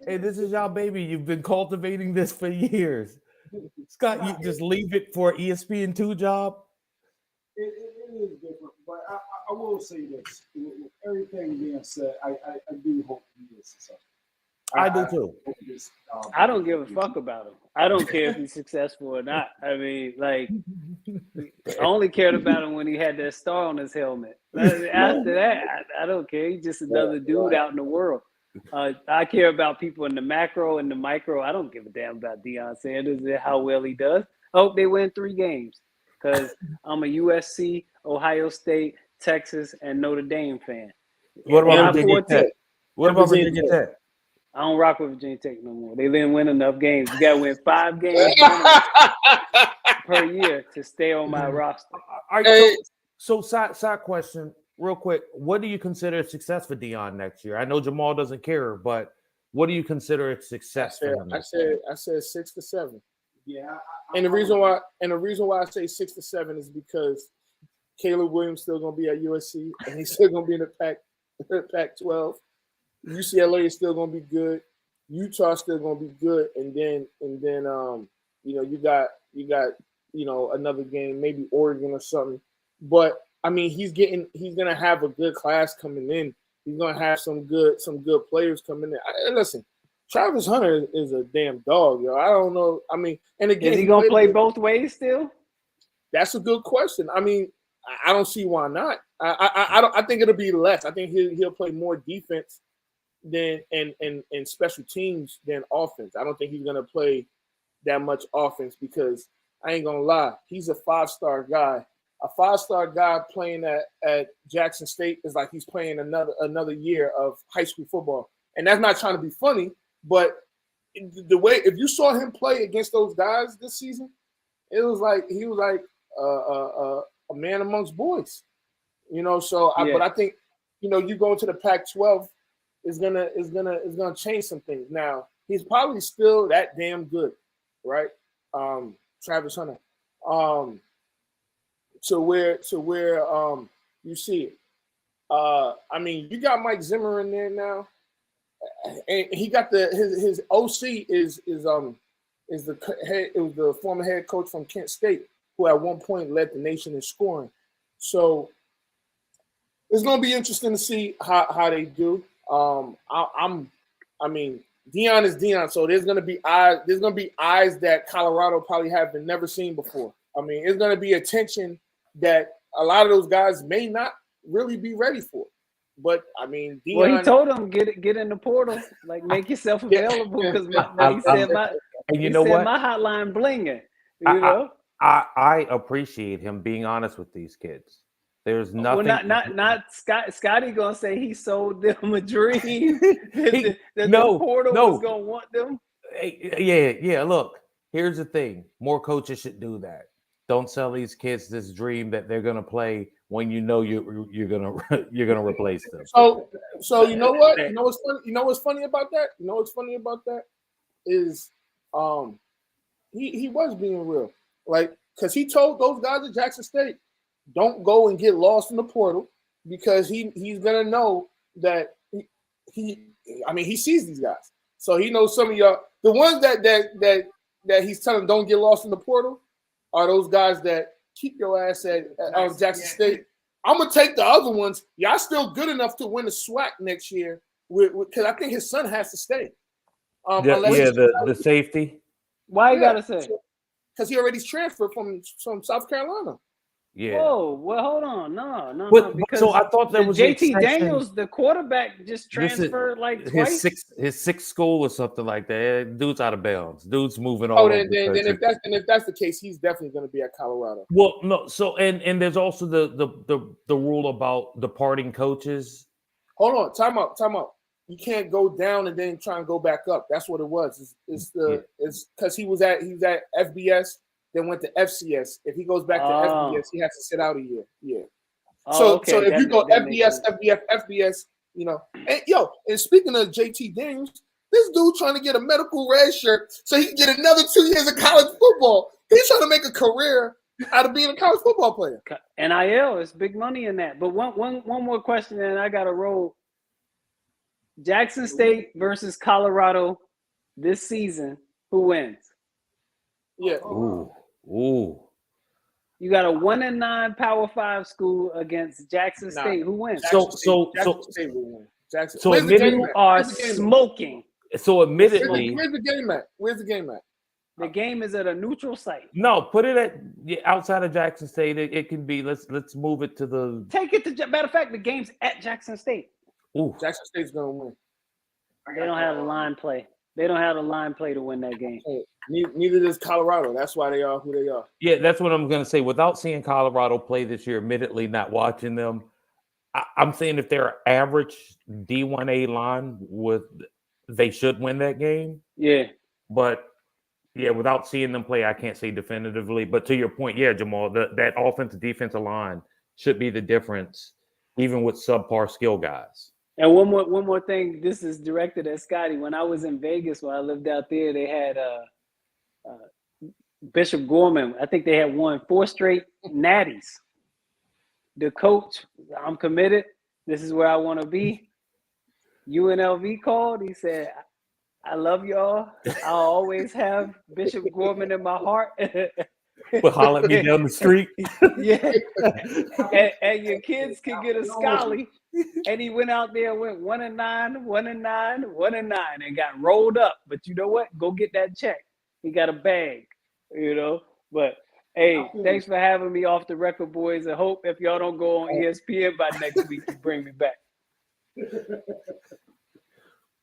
S7: Hey, this is y'all baby. You've been cultivating this for years. Scott, you just leave it for ESPN2 job.
S5: It is different, but I will say this: with everything being said, I do hope he is successful.
S7: I do too.
S6: I don't give a fuck about him. I don't care if he's successful or not. I mean, like, I only cared about him when he had that star on his helmet. After that, I don't care. He's just another dude out in the world. I care about people in the macro and the micro. I don't give a damn about Deion Sanders and how well he does. I hope they win 3 games because I'm a USC, Ohio State, Texas, and Notre Dame fan.
S7: What about Virginia Tech? What about Virginia Tech?
S6: I don't rock with Virginia Tech no more. They didn't win enough games. You got to win 5 games per year to stay on my roster.
S7: All right, so side question, real quick. What do you consider a success for Deion next year? I know Jamal doesn't care, but what do you consider a success for him?
S3: I said 6 to 7.
S5: Yeah,
S3: and the reason why I say 6 to 7 is because Caleb Williams still gonna be at USC and he's still gonna be in the Pac-12. UCLA is still gonna be good. Utah is still gonna be good, and then you got another game, maybe Oregon or something. But I mean, he's gonna have a good class coming in. He's gonna have some good players coming in. Listen, Travis Hunter is a damn dog, yo. I don't know. I mean, and again,
S6: is he gonna play both ways still?
S3: That's a good question. I mean, I don't see why not. I think it'll be less. I think he'll play more defense than and special teams than offense. I don't think he's gonna play that much offense because I ain't gonna lie, he's a 5-star guy. A 5-star guy playing at Jackson State is like he's playing another year of high school football. And that's not trying to be funny, but the way if you saw him play against those guys this season, it was like he was like a man amongst boys, So, but I think you go to the Pac-12 is gonna change some things. Now he's probably still that damn good, right? Travis Hunter, to where you see it. I mean, you got Mike Zimmer in there now, and he got his OC is the former head coach from Kent State, who at one point led the nation in scoring. So it's gonna be interesting to see how they do. I mean, Deion is Deion, so there's gonna be eyes that Colorado probably have never seen before. I mean, it's gonna be attention that a lot of those guys may not really be ready for. But I mean, Deion,
S6: well, he told him get in the portal, like make yourself available because he said my hotline blinging.
S7: I appreciate him being honest with these kids. There's nothing.
S6: Well, not Scotty gonna say he sold them a dream that the portal was gonna want them.
S7: Yeah. Look, here's the thing: more coaches should do that. Don't sell these kids this dream that they're gonna play when you're gonna replace them.
S3: So you know what? You know what's funny? You know what's funny about that? You know what's funny about that is he was being real, like because he told those guys at Jackson State, don't go and get lost in the portal because he's gonna know that he sees these guys, so he knows some of y'all. The ones that he's telling don't get lost in the portal are those guys that keep your ass at Jackson State. I'm gonna take the other ones. Y'all still good enough to win the SWAC next year because I think his son has to stay.
S7: The safety.
S6: Why you gotta say?
S3: Because he already transferred from South Carolina.
S7: Yeah.
S6: Whoa, well, hold on. No.
S7: Because so I thought there was
S6: JT Daniels, the quarterback, just transferred twice.
S7: His sixth school or something like that. Dude's out of bounds. Dude's moving on.
S3: Then if that's the case, he's definitely going to be at Colorado.
S7: Well, no. So and there's also the rule about departing coaches.
S3: Hold on, time out. you can't go down and then try and go back up. That's what it was. It's because he was at FBS, then went to FCS. If he goes back to FBS, he has to sit out a year. Yeah. So if you go FBS, FBS, you know, and speaking of JT Daniels, this dude trying to get a medical red shirt so he can get another 2 years of college football. He's trying to make a career out of being a college football player.
S6: NIL is big money in that. But one more question, and I got to roll. Jackson State versus Colorado this season. Who wins?
S3: Yeah.
S7: Ooh.
S6: You got a 1-9 Power 5 school against Jackson State. Who wins?
S3: Jackson State will win. Jackson.
S7: So
S6: You are smoking.
S7: So admittedly,
S3: where's the game at? Where's the game at?
S6: The game is at a neutral site.
S7: no, put it at outside of Jackson State. It can be. Let's move it to the.
S6: Take it to matter of fact, the game's at Jackson State.
S7: Ooh.
S3: Jackson State's gonna win.
S6: They don't have a line play. They don't have a line play to win that game.
S3: Hey, neither does Colorado. That's why they are who they are.
S7: Yeah, that's what I'm going to say. Without seeing Colorado play this year, admittedly not watching them, I'm saying if they're average D1A line, they should win that game.
S6: Yeah.
S7: But yeah, without seeing them play, I can't say definitively. But to your point, yeah, Jamal, that offensive defensive line should be the difference, even with subpar skill guys.
S6: And one more thing. This is directed at Scotty. When I was in Vegas, when I lived out there, they had Bishop Gorman. I think they had won 4 straight natties. The coach, I'm committed. This is where I want to be. UNLV called. He said, I love y'all. I'll always have Bishop Gorman in my heart.
S7: But holler at me down the street.
S6: Yeah. And your kids can get a Scully. And he went out there and went 1-9, 1-9, 1-9, and got rolled up. But you know what? Go get that check. He got a bag, you know. But hey, thanks for having me off the record, boys. I hope if y'all don't go on ESPN by next week, you bring me back.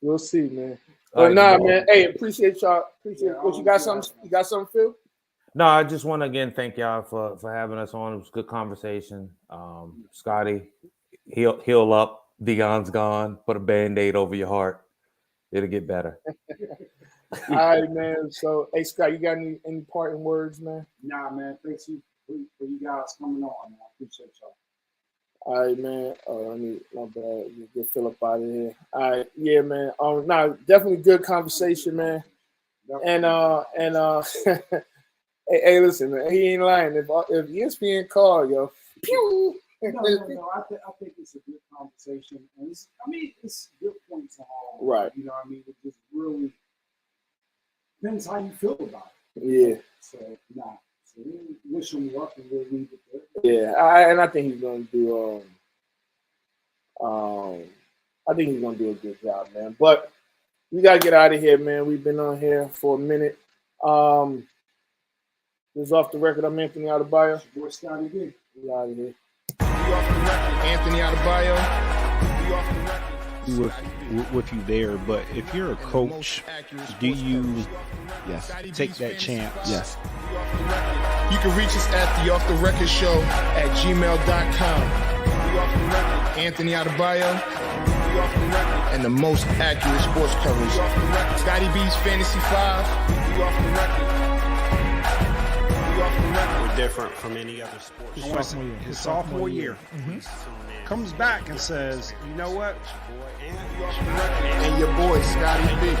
S3: We'll see, man. But man. Hey, appreciate y'all. What you got? Something? You got something, Phil?
S7: No, I just want to again thank y'all for having us on. It was a good conversation. Scotty, heal up. Deion's gone. Put a Band-Aid over your heart. It'll get better.
S3: All right, man. So, hey, Scott, you got any parting words, man?
S5: Nah, man. Thanks for you guys coming on, man. I appreciate y'all.
S3: All right, man. I need my bad. Get Philip out of here. All right, yeah, man. Definitely good conversation, man. And hey, listen, man. He ain't lying. If ESPN called, yo, pew.
S5: No. I think it's a good conversation, and it's good points all.
S3: Right.
S5: You know what I mean? It just really depends how you feel about it.
S3: Yeah.
S5: So we wish him luck, and we'll leave it there.
S3: Yeah, I think he's gonna do. I think he's gonna do a good job, man. But we gotta get out of here, man. We've been on here for a minute. This is Off the Record. I'm Anthony Adebayo.
S5: Boy, Scotty D.
S3: We out of here.
S1: Anthony Adebayo.
S2: With you there, but if you're a coach, do you take that chance?
S1: Yes. You can reach us at the Off the Record Show at gmail.com. Anthony Adebayo, and the most accurate sports coverage. Scotty B's Fantasy 5.
S4: We're different from any other sport.
S8: His sophomore year. Comes back and says, you know what?
S1: And your boy, Scotty B.